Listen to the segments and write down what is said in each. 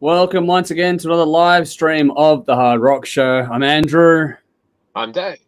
Welcome once again to another live stream of the Hard Rock Show. I'm Andrew. I'm Dave.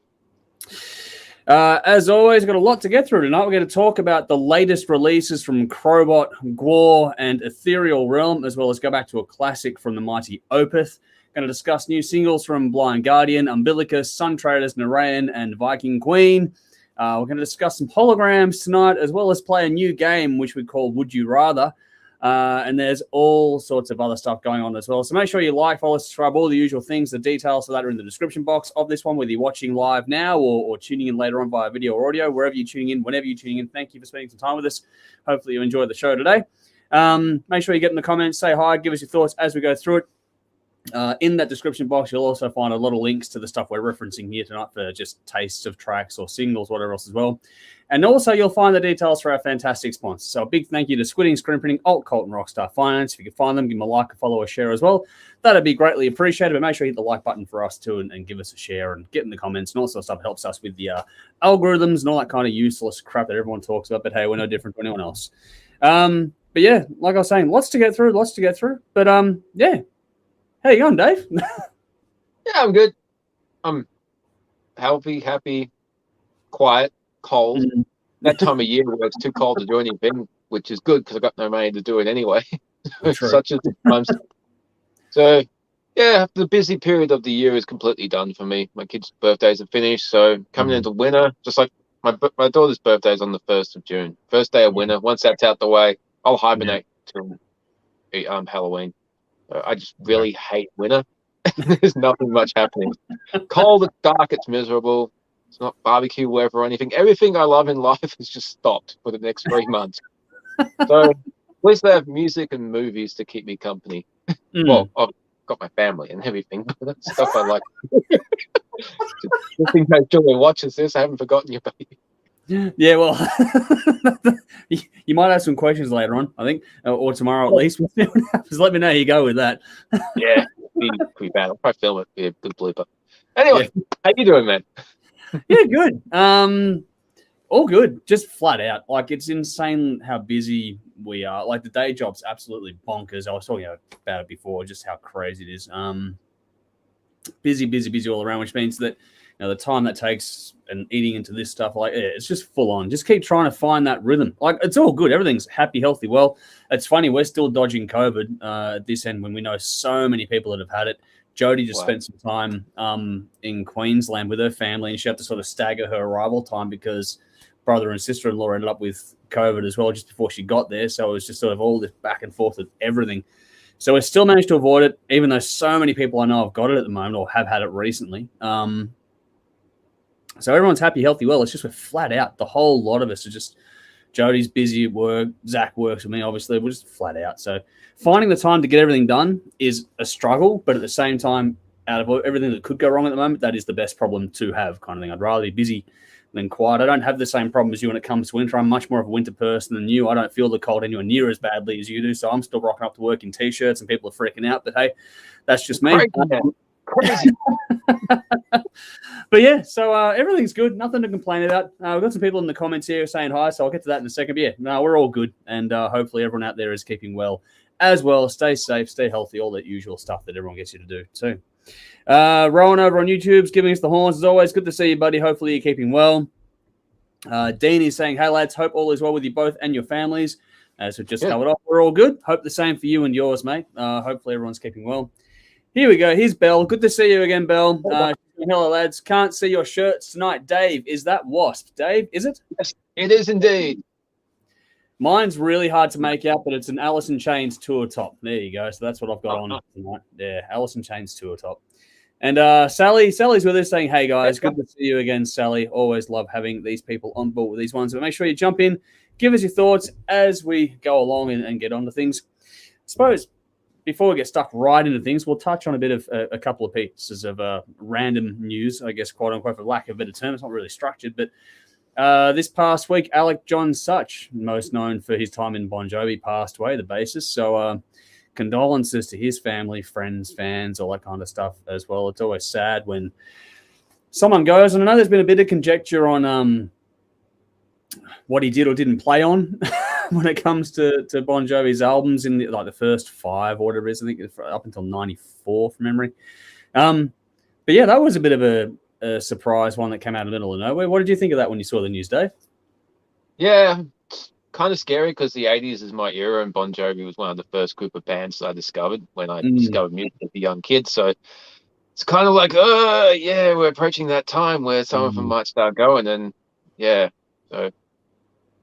As always, got a lot to get through tonight. We're going to talk about the latest releases from Crobot, GWAR, and Ethereal Realm, as well as go back to a classic from the mighty Opeth. Going to discuss new singles from Blind Guardian, Umbilicus, Traitors, Narayan, and Viking Queen. We're going to discuss some holograms tonight, as well as play a new game, which we call Would You Rather. And there's all sorts of other stuff going on as well. So make sure you like, follow, subscribe, all the usual things. The details of that are in the description box of this one, whether you're watching live now or tuning in later on via video or audio, wherever you're tuning in, whenever you're tuning in. Thank you for spending some time with us. Hopefully you enjoyed the show today. Make sure you get in the comments, say hi, give us your thoughts as we go through it. In that description box, you'll also find a lot of links to the stuff we're referencing here tonight for just tastes of tracks or singles, whatever else as well. And also, you'll find the details for our fantastic sponsors. So a big thank you to Squidding, Screen Printing, Alt, Cult, and Rockstar Finance. If you can find them, give them a like, a follow, a share as well. That'd be greatly appreciated. But make sure you hit the like button for us too and give us a share and get in the comments. And all sorts of stuff helps us with the algorithms and all that kind of useless crap that everyone talks about. But hey, we're no different from anyone else. But yeah, like I was saying, lots to get through. But yeah. How you going, Dave? Yeah, I'm good. I'm healthy, happy, quiet, cold. That time of year where it's too cold to do anything, which is good because I've got no money to do it anyway. Such as the times. So, yeah, the busy period of the year is completely done for me. My kids' birthdays are finished, so coming into winter, just like my daughter's birthday is on the 1st of June. First day of winter. Once that's out the way, I'll hibernate till Halloween. I just really hate winter. There's nothing much happening. Cold, it's dark, it's miserable. It's not barbecue weather or anything. Everything I love in life has just stopped for the next 3 months. So at least they have music and movies to keep me company. Well, I've got my family and everything, but that's stuff I like. Just in case Julia watches this, I haven't forgotten you, baby. Yeah, well, you might have some questions later on, I think, or tomorrow at least. Just let me know how you go with that. Yeah, pretty bad. I'll probably film it. Be a good blooper. Anyway, How you doing, man? Yeah, good. All good. Just flat out. Like, it's insane how busy we are. Like, the day job's absolutely bonkers. I was talking about it before, just how crazy it is. Busy all around, which means that the time that takes and eating into this stuff, like, it's just full on. Just keep trying to find that rhythm. Like, it's all good. Everything's happy, healthy. Well, it's funny. We're still dodging COVID at this end when we know so many people that have had it. Jody just spent some time in Queensland with her family, and she had to sort of stagger her arrival time because brother and sister-in-law ended up with COVID as well just before she got there. So it was just sort of all this back and forth with everything. So we still managed to avoid it, even though so many people I know have got it at the moment or have had it recently. So everyone's happy, healthy, well. It's just we're flat out. The whole lot of us are just, Jody's busy at work. Zach works with me, obviously. We're just flat out. So finding the time to get everything done is a struggle, but at the same time, out of everything that could go wrong at the moment, that is the best problem to have, kind of thing. I'd rather be busy than quiet. I don't have the same problem as you when it comes to winter. I'm much more of a winter person than you. I don't feel the cold anywhere near as badly as you do, so I'm still rocking up to work in T-shirts and people are freaking out. But hey, that's just me. Crazy. But yeah, so everything's good. Nothing to complain about. We've got some people in the comments here saying hi, so I'll get to that in a second. But yeah, no, we're all good. And hopefully everyone out there is keeping well as well. Stay safe, stay healthy, all that usual stuff that everyone gets you to do too. Rowan over on YouTube's giving us the horns as always. Good to see you, buddy. Hopefully you're keeping well. Dean is saying, hey, lads, hope all is well with you both and your families. As we've just covered off, we're all good. Hope the same for you and yours, mate. Hopefully everyone's keeping well. Here we go. Here's Belle. Good to see you again, Belle. Hello, lads. Can't see your shirts tonight. Dave, is that Wasp? Dave, is it? Yes, it is indeed. Mine's really hard to make out, but it's an Alice in Chains tour top. There you go. So that's what I've got on tonight. Yeah, Alice in Chains tour top. And Sally's with us saying, hey, guys, good to see you again, Sally. Always love having these people on board with these ones. But make sure you jump in, give us your thoughts as we go along and get on to things. I suppose before we get stuck right into things, we'll touch on a bit of a couple of pieces of random news, I guess, quote unquote, for lack of a better term. It's not really structured, but this past week, Alec John Such, most known for his time in Bon Jovi, passed away, the bassist. So condolences to his family, friends, fans, all that kind of stuff as well. It's always sad when someone goes, and I know there's been a bit of conjecture on what he did or didn't play on when it comes to Bon Jovi's albums in the first 5 or whatever it is. I think up until 94 from memory. But yeah, that was a bit of a surprise one that came out of the middle of nowhere. What did you think of that when you saw the news, Dave? Yeah, kind of scary because the 80s is my era, and Bon Jovi was one of the first group of bands I discovered when I discovered music as a young kid. So it's kind of like, yeah, we're approaching that time where some of them might start going. And yeah, so,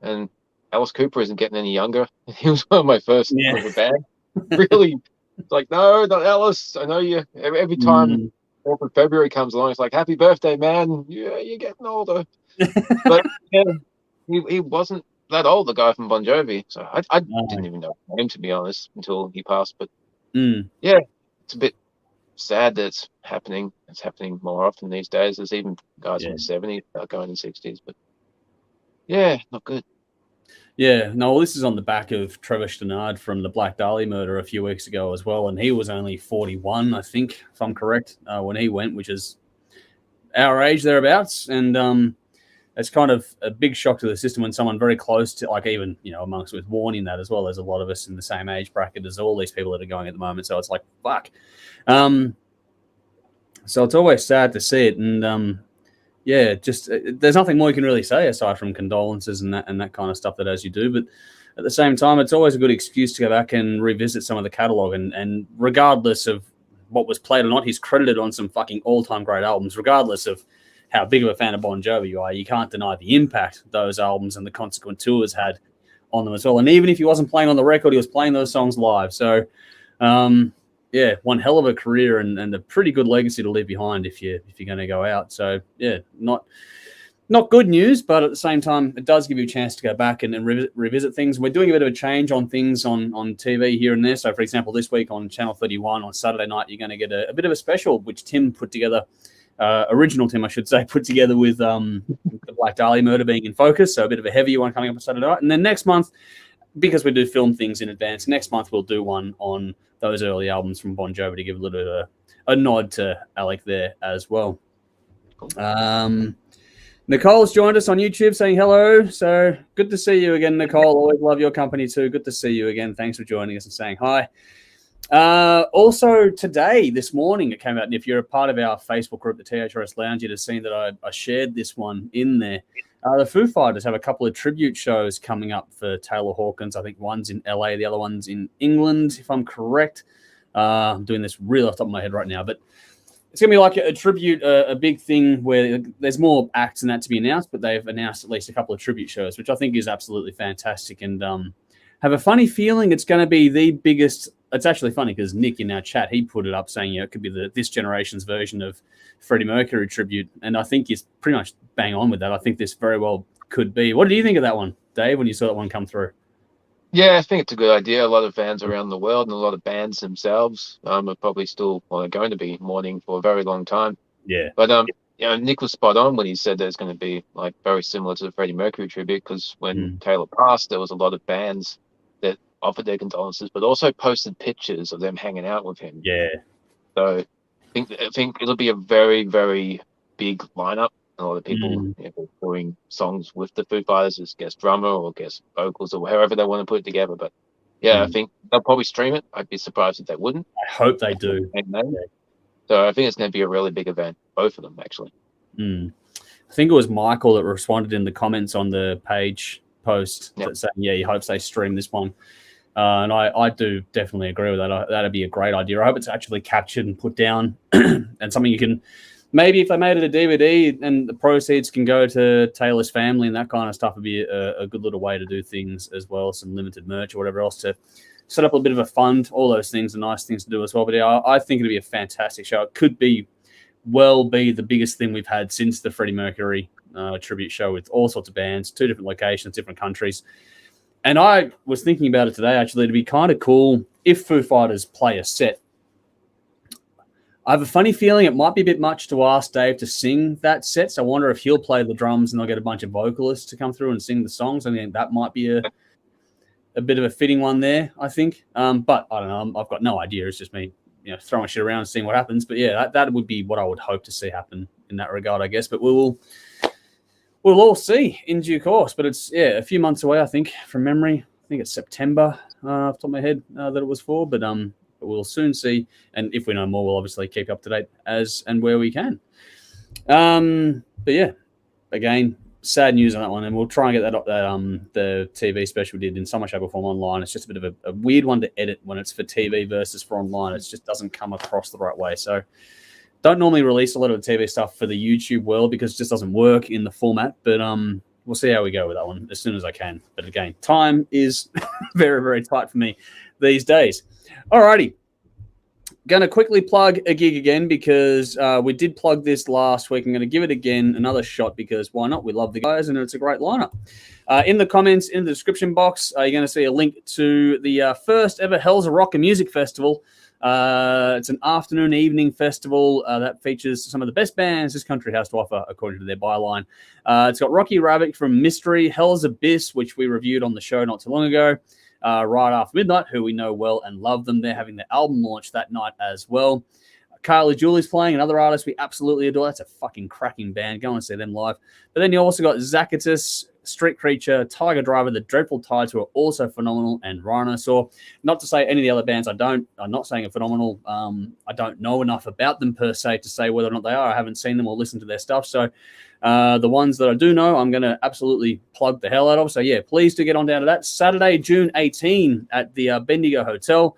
and Alice Cooper isn't getting any younger. He was one of my first group of bands. Really, it's like, no, not Alice. I know you. Every time 4th of February comes along, it's like, happy birthday, man. Yeah, you're getting older. But yeah, he wasn't that old, the guy from Bon Jovi. So I didn't even know him, to be honest, until he passed. But yeah, it's a bit sad that it's happening. It's happening more often these days. There's even guys in the 70s going in the 60s. But yeah, not good. Yeah, no, well, this is on the back of Trevor Stannard from the Black Dahlia murder a few weeks ago as well. And he was only 41, I think, if I'm correct, when he went, which is our age thereabouts. And it's kind of a big shock to the system when someone very close to, like, even, amongst with warning that as well. There's a lot of us in the same age bracket as all these people that are going at the moment. So it's like, fuck. So it's always sad to see it. And yeah, just there's nothing more you can really say aside from condolences and that kind of stuff that as you do. But at the same time, it's always a good excuse to go back and revisit some of the catalog. And regardless of what was played or not, he's credited on some fucking all-time great albums, regardless of how big of a fan of Bon Jovi you are. You can't deny the impact those albums and the consequent tours had on them as well. And even if he wasn't playing on the record, he was playing those songs live. So, yeah, one hell of a career and a pretty good legacy to leave behind if you're going to go out. So, yeah, not good news, but at the same time, it does give you a chance to go back and revisit things. We're doing a bit of a change on things on TV here and there. So, for example, this week on Channel 31 on Saturday night, you're going to get a bit of a special, which Tim put together. Original Tim, I should say, put together with the Black Dahlia murder being in focus. So a bit of a heavier one coming up on Saturday night. And then next month, because we do film things in advance, next month we'll do one on those early albums from Bon Jovi to give a little bit of a nod to Alec there as well. Nicole's joined us on YouTube saying hello. So good to see you again, Nicole. Always love your company too. Good to see you again. Thanks for joining us and saying hi. Also today, this morning, it came out, and if you're a part of our Facebook group, the THRS Lounge, you'd have seen that I shared this one in there. The Foo Fighters have a couple of tribute shows coming up for Taylor Hawkins. I think one's in LA, the other one's in England, if I'm correct. I'm doing this real off the top of my head right now, but it's going to be like a tribute, a big thing where there's more acts than that to be announced, but they've announced at least a couple of tribute shows, which I think is absolutely fantastic. And have a funny feeling it's going to be the biggest. It's actually funny because Nick in our chat, he put it up saying, it could be this generation's version of Freddie Mercury tribute. And I think he's pretty much bang on with that. I think this very well could be. What did you think of that one, Dave, when you saw that one come through? Yeah, I think it's a good idea. A lot of fans around the world and a lot of bands themselves are probably still going to be mourning for a very long time. Yeah. But Nick was spot on when he said there's going to be like very similar to the Freddie Mercury tribute, because when Taylor passed, there was a lot of bands that offered their condolences, but also posted pictures of them hanging out with him. Yeah. So I think it'll be a very, very big lineup. A lot of people doing songs with the Foo Fighters as guest drummer or guest vocals or however they want to put it together. But yeah, I think they'll probably stream it. I'd be surprised if they wouldn't. I hope they do. So I think it's going to be a really big event, both of them actually. I think it was Michael that responded in the comments on the page post that saying, he hopes they stream this one. And I do definitely agree with that. That'd be a great idea. I hope it's actually captured and put down and something you can, maybe if they made it a DVD and the proceeds can go to Taylor's family and that kind of stuff, would be a good little way to do things as well. Some limited merch or whatever else to set up a bit of a fund. All those things are nice things to do as well. But yeah, I think it'd be a fantastic show. It could be the biggest thing we've had since the Freddie Mercury tribute show, with all sorts of bands, 2 different locations, different countries. And I was thinking about it today, actually. It'd be kind of cool if Foo Fighters play a set. I have a funny feeling it might be a bit much to ask Dave to sing that set. So I wonder if he'll play the drums and they'll get a bunch of vocalists to come through and sing the songs. I think that might be a bit of a fitting one there, I think. But I don't know. I've got no idea. It's just me throwing shit around and seeing what happens. But yeah, that would be what I would hope to see happen in that regard, I guess. But we'll all see in due course. But it's, a few months away, I think, from memory. think it's September off the top of my head that it was for, but we'll soon see. And if we know more, we'll obviously keep up to date as and where we can. But yeah, again, sad news on that one, and we'll try and get that the TV special did in some way, shape, or form online. It's just a bit of a weird one to edit when it's for TV versus for online. It just doesn't come across the right way. So don't normally release a lot of the TV stuff for the YouTube world because it just doesn't work in the format. But we'll see how we go with that one as soon as I can. But again, time is very, very tight for me these days. Alrighty. Going to quickly plug a gig again because we did plug this last week. I'm going to give it again another shot because why not? We love the guys and it's a great lineup. In the comments, in the description box, you're going to see a link to the first ever Hell's a Rock Music Festival. It's an afternoon, evening festival that features some of the best bands this country has to offer, according to their byline. It's got Rocky Rabbit from Mystery, Hell's Abyss, which we reviewed on the show not too long ago. Right After Midnight, who we know well and love them. They're having their album launch that night as well. Carly Julie's playing, another artist we absolutely adore. That's a fucking cracking band. Go and see them live. But then you also got Zacchatus, Street Creature, Tiger Driver, The Dreadful Tides, who are also phenomenal, and Rhinosaur. Not to say any of the other bands I'm not saying are phenomenal. I don't know enough about them per se to say whether or not they are. I haven't seen them or listened to their stuff. So the ones that I do know, I'm going to absolutely plug the hell out of. So yeah, please do get on down to that. Saturday, June 18 at the Bendigo Hotel.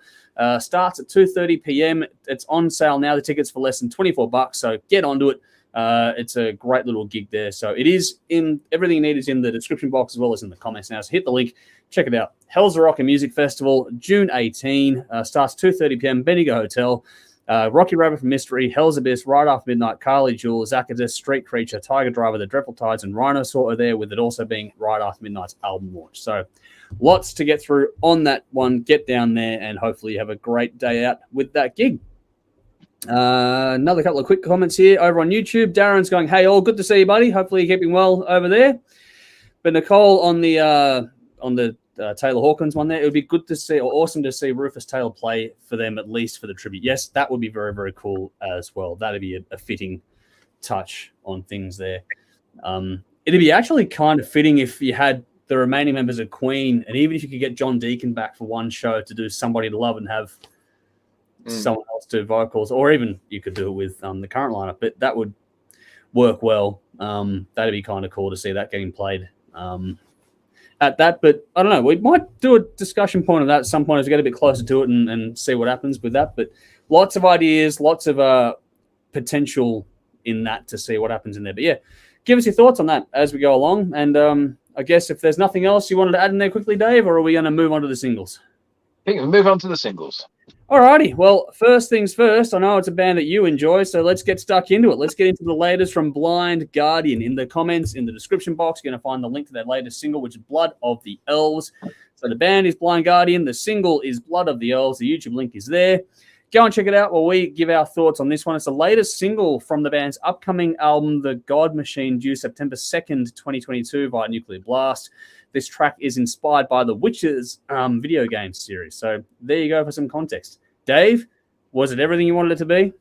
Starts at 2:30 p.m. It's on sale now. The tickets for less than $24. So get onto it. It's a great little gig there. So it is in everything you need is in the description box as well as in the comments now. So hit the link, check it out. Hell's a Rock Music Festival, June 18. Starts 2:30 p.m. Bendigo Hotel. Rocky Rabbit from Mystery, Hell's Abyss, Right After Midnight, Carly Jewel, Zacchatus, Street Creature, Tiger Driver, The Dreadful Tides, and Rhinosaur are there, with it also being Right After Midnight's album launch. So lots to get through on that one. Get down there and hopefully you have a great day out with that gig. Another couple of quick comments here over on YouTube. Darren's going, hey, all, good to see you, buddy. Hopefully you're keeping well over there. But Nicole on the Taylor Hawkins one there, it would be good to see, or awesome to see Rufus Taylor play for them, at least for the tribute. Yes, that would be very, very cool as well. That'd be a fitting touch on things there. It'd be actually kind of fitting if you had the remaining members of Queen, and even if you could get John Deacon back for one show to do Somebody to Love and have someone else do vocals, or even you could do it with the current lineup, but that would work well. That'd be kind of cool to see that getting played at that. But I don't know, we might do a discussion point of that at some point as we get a bit closer to it and see what happens with that. But lots of ideas, lots of potential in that to see what happens in there. But yeah, give us your thoughts on that as we go along. And I guess if there's nothing else you wanted to add in there quickly, Dave, or are we going to move on to the singles? I think we'll move on to the singles. Alrighty, well, first things first, I know it's a band that you enjoy, so let's get stuck into it. Let's get into the latest from Blind Guardian. In the comments, in the description box, you're going to find the link to their latest single, which is Blood of the Elves. So the band is Blind Guardian, the single is Blood of the Elves, the YouTube link is there. Go and check it out while we give our thoughts on this one. It's the latest single from the band's upcoming album, The God Machine, due September 2nd, 2022 via Nuclear Blast. This track is inspired by the Witcher's video game series. So there you go for some context. Dave, was it everything you wanted it to be?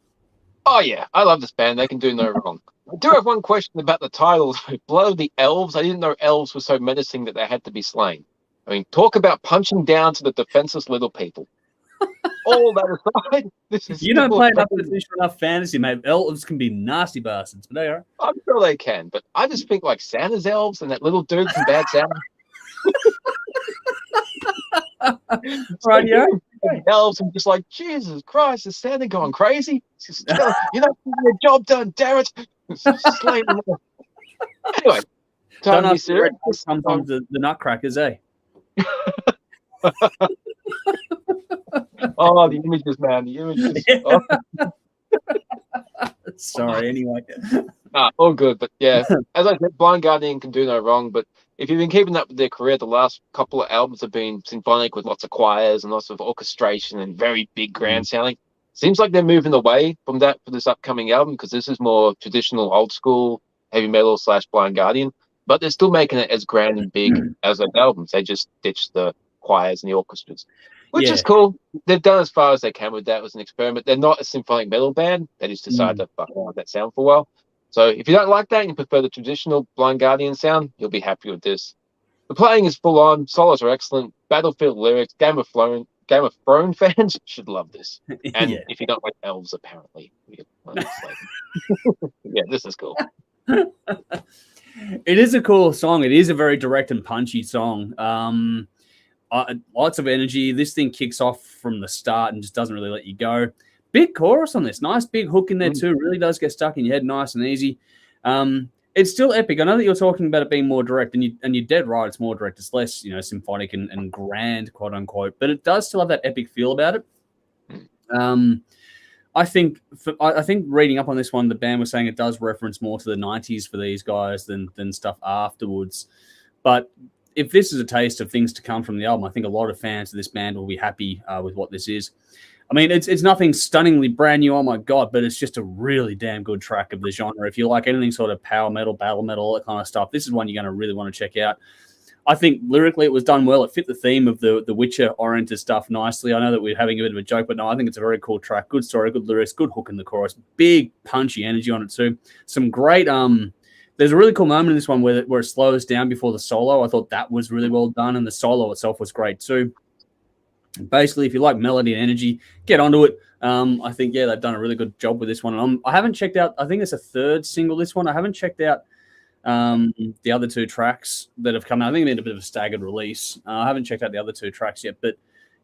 Oh, yeah. I love this band. They can do no wrong. I do have one question about the title. Blood of the Elves. I didn't know elves were so menacing that they had to be slain. I mean, talk about punching down to the defenseless little people. All that aside, this is... You don't play enough fantasy, mate. Elves can be nasty bastards, but they are. I'm sure they can, but I just think like Santa's elves and that little dude from Bad Santa. Right, yeah. Elves and just like, Jesus Christ, is Santa going crazy? You're not getting your job done, damn it. Anyway, time to be serious. Sometimes the nutcrackers, eh? Oh, the images, man. The images. Oh. Sorry, anyway. All good. But yeah, as I said, Blind Guardian can do no wrong. But if you've been keeping up with their career, the last couple of albums have been symphonic with lots of choirs and lots of orchestration and very big grand sounding. Seems like they're moving away from that for this upcoming album, because this is more traditional, old school heavy metal / Blind Guardian. But they're still making it as grand and big as their albums. They just ditched the choirs and the orchestras, which is cool. They've done as far as they can with that. It was an experiment. They're not a symphonic metal band. They just decided to fuck around with that sound for a while. So if you don't like that and you prefer the traditional Blind Guardian sound, you'll be happy with this. The playing is full on. Solos are excellent. Battlefield lyrics. Game of Thrones fans should love this. And Yeah. if you don't like Elves, apparently. Yeah, this is cool. It is a cool song. It is a very direct and punchy song. Lots of energy. This thing kicks off from the start and just doesn't really let you go. Big chorus on this. Nice big hook in there too. Really does get stuck in your head nice and easy. It's still epic. I know that you're talking about it being more direct, and you're dead right. It's more direct. It's less, symphonic and grand, quote unquote. But it does still have that epic feel about it. I think reading up on this one, the band was saying it does reference more to the 90s for these guys than stuff afterwards. But if this is a taste of things to come from the album, I think a lot of fans of this band will be happy with what this is. I mean, it's nothing stunningly brand new, oh my God, but it's just a really damn good track of the genre. If you like anything sort of power metal, battle metal, all that kind of stuff, this is one you're going to really want to check out. I think lyrically it was done well. It fit the theme of the Witcher-oriented stuff nicely. I know that we're having a bit of a joke, but no, I think it's a very cool track. Good story, good lyrics, good hook in the chorus. Big, punchy energy on it too. Some great... There's a really cool moment in this one where it slows down before the solo. I thought that was really well done, and the solo itself was great too. Basically, if you like melody and energy, get onto it. I think, they've done a really good job with this one. I haven't checked out... I think it's a third single, this one. I haven't checked out the other two tracks that have come out. I think they made a bit of a staggered release. I haven't checked out the other two tracks yet, but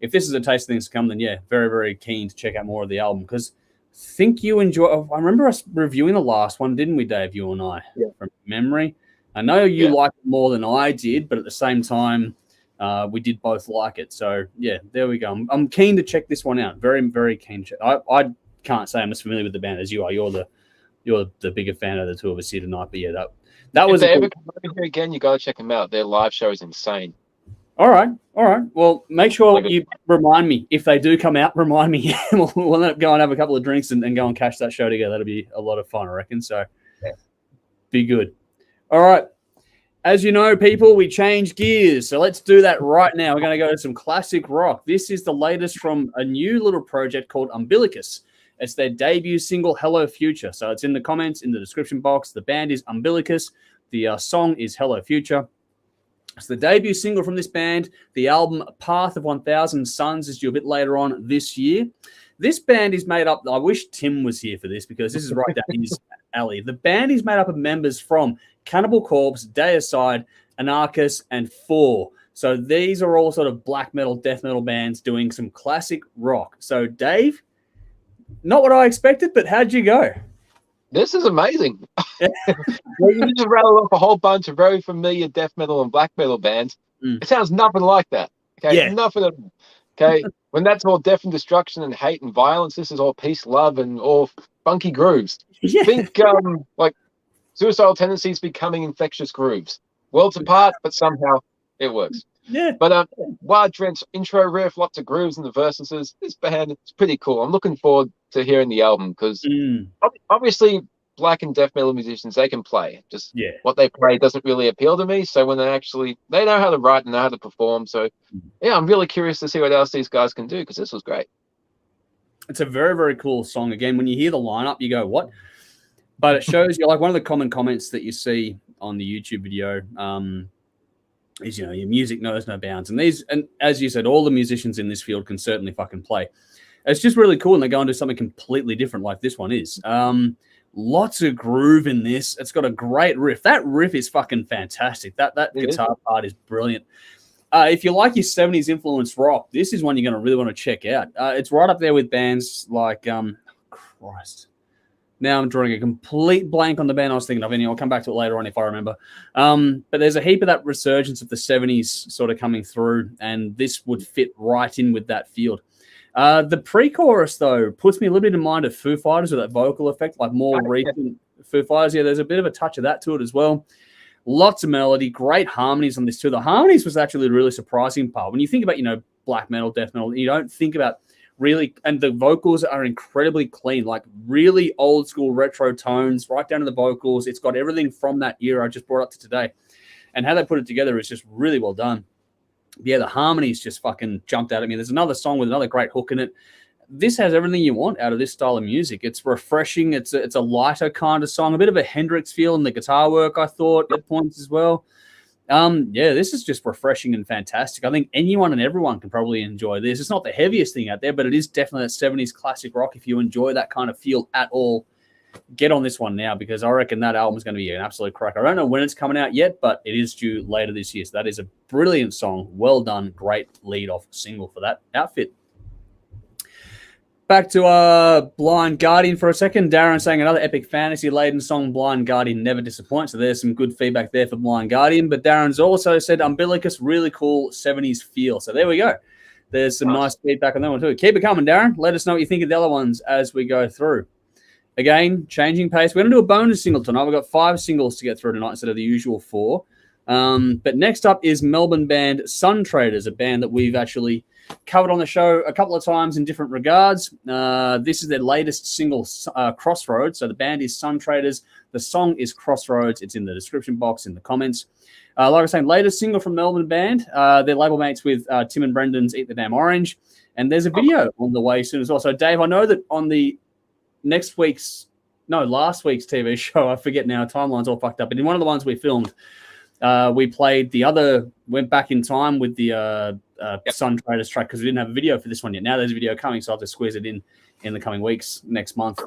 if this is a taste of things to come, then very, very keen to check out more of the album, because I think you enjoy... I remember us reviewing the last one, didn't we, Dave, you and I, from memory? I know you liked it more than I did, but at the same time, we did both like it. So, there we go. I'm keen to check this one out. Very, very keen. I can't say I'm as familiar with the band as you are. You're the bigger fan of the two of us here tonight, but that was... If they ever come over here again, you got to check them out. Their live show is insane. All right. Well, make sure you remind me. If they do come out, remind me. We'll go and have a couple of drinks and go and catch that show together. That'll be a lot of fun, I reckon. So, be good. All right. As you know, people, we change gears. So let's do that right now. We're going to go to some classic rock. This is the latest from a new little project called Umbilicus. It's their debut single, Hello Future. So it's in the comments, in the description box. The band is Umbilicus. The song is Hello Future. It's the debut single from this band. The album Path of 1000 Suns is due a bit later on this year. This band is made up... I wish Tim was here for this, because this is right down his alley. The band is made up of members from Cannibal Corpse, Deicide, Anarchus, and Four. So these are all sort of black metal, death metal bands doing some classic rock. So, Dave... Not what I expected, but how'd you go? This is amazing. You just rattled off a whole bunch of very familiar death metal and black metal bands. It sounds nothing like that. Okay, nothing at all. Okay, when that's all death and destruction and hate and violence, this is all peace, love, and all funky grooves. Think like suicidal tendencies becoming infectious grooves. Worlds apart, but somehow it works. Yeah. But wild drenched intro riff, lots of grooves in the verses. This band, it's pretty cool. I'm looking forward to hearing the album, because obviously black and death metal musicians, they can play. Just what they play doesn't really appeal to me. So when they know how to write and know how to perform. So I'm really curious to see what else these guys can do, because this was great. It's a very, very cool song. Again, when you hear the lineup, you go, what? But it shows you, like, one of the common comments that you see on the YouTube video is, your music knows no bounds. And as you said, all the musicians in this field can certainly fucking play. It's just really cool, and they go and do something completely different like this one is. Lots of groove in this. It's got a great riff. That riff is fucking fantastic. That guitar part is brilliant. If you like your 70s influenced rock, this is one you're going to really want to check out. It's right up there with bands like, Christ. Now I'm drawing a complete blank on the band I was thinking of. Anyway, I'll come back to it later on if I remember. But there's a heap of that resurgence of the 70s sort of coming through, and this would fit right in with that field. The pre-chorus, though, puts me a little bit in mind of Foo Fighters with that vocal effect, like more recent Foo Fighters. Yeah, there's a bit of a touch of that to it as well. Lots of melody, great harmonies on this too. The harmonies was actually the really surprising part. When you think about, black metal, death metal, you don't think about really, and the vocals are incredibly clean, like really old school retro tones, right down to the vocals. It's got everything from that era I just brought up to today. And how they put it together is just really well done. Yeah, the harmonies just fucking jumped out at me. There's another song with another great hook in it. This has everything you want out of this style of music. It's refreshing. It's a lighter kind of song, a bit of a Hendrix feel in the guitar work, I thought, at points as well. Yeah, this is just refreshing and fantastic. I think anyone and everyone can probably enjoy this. It's not the heaviest thing out there, but it is definitely that 70s classic rock. If you enjoy that kind of feel at all, get on this one now, because I reckon that album is going to be an absolute cracker. I don't know when it's coming out yet, but it is due later this year. So that is a brilliant song. Well done. Great lead-off single for that outfit. Back to Blind Guardian for a second. Darren saying another epic fantasy-laden song, Blind Guardian never disappoints. So there's some good feedback there for Blind Guardian. But Darren's also said Umbilicus, really cool 70s feel. So there we go. There's some nice feedback on that one too. Keep it coming, Darren. Let us know what you think of the other ones as we go through. Again, changing pace. We're going to do a bonus single tonight. We've got 5 singles to get through tonight instead of the usual 4. But next up is Melbourne band Traitors, a band that we've actually covered on the show a couple of times in different regards. This is their latest single, Crossroads. So the band is Traitors. The song is Crossroads. It's in the description box, in the comments. Like I was saying, latest single from Melbourne band. They're label mates with Tim and Brendan's Eat the Damn Orange. And there's a video on the way soon as well. So, Dave, I know that on the last week's TV show, I forget now, timeline's all fucked up, but in one of the ones we filmed, we played went back in time with the Traitors track, because we didn't have a video for this one yet. Now there's a video coming, so I'll have to squeeze it in the coming weeks, next month,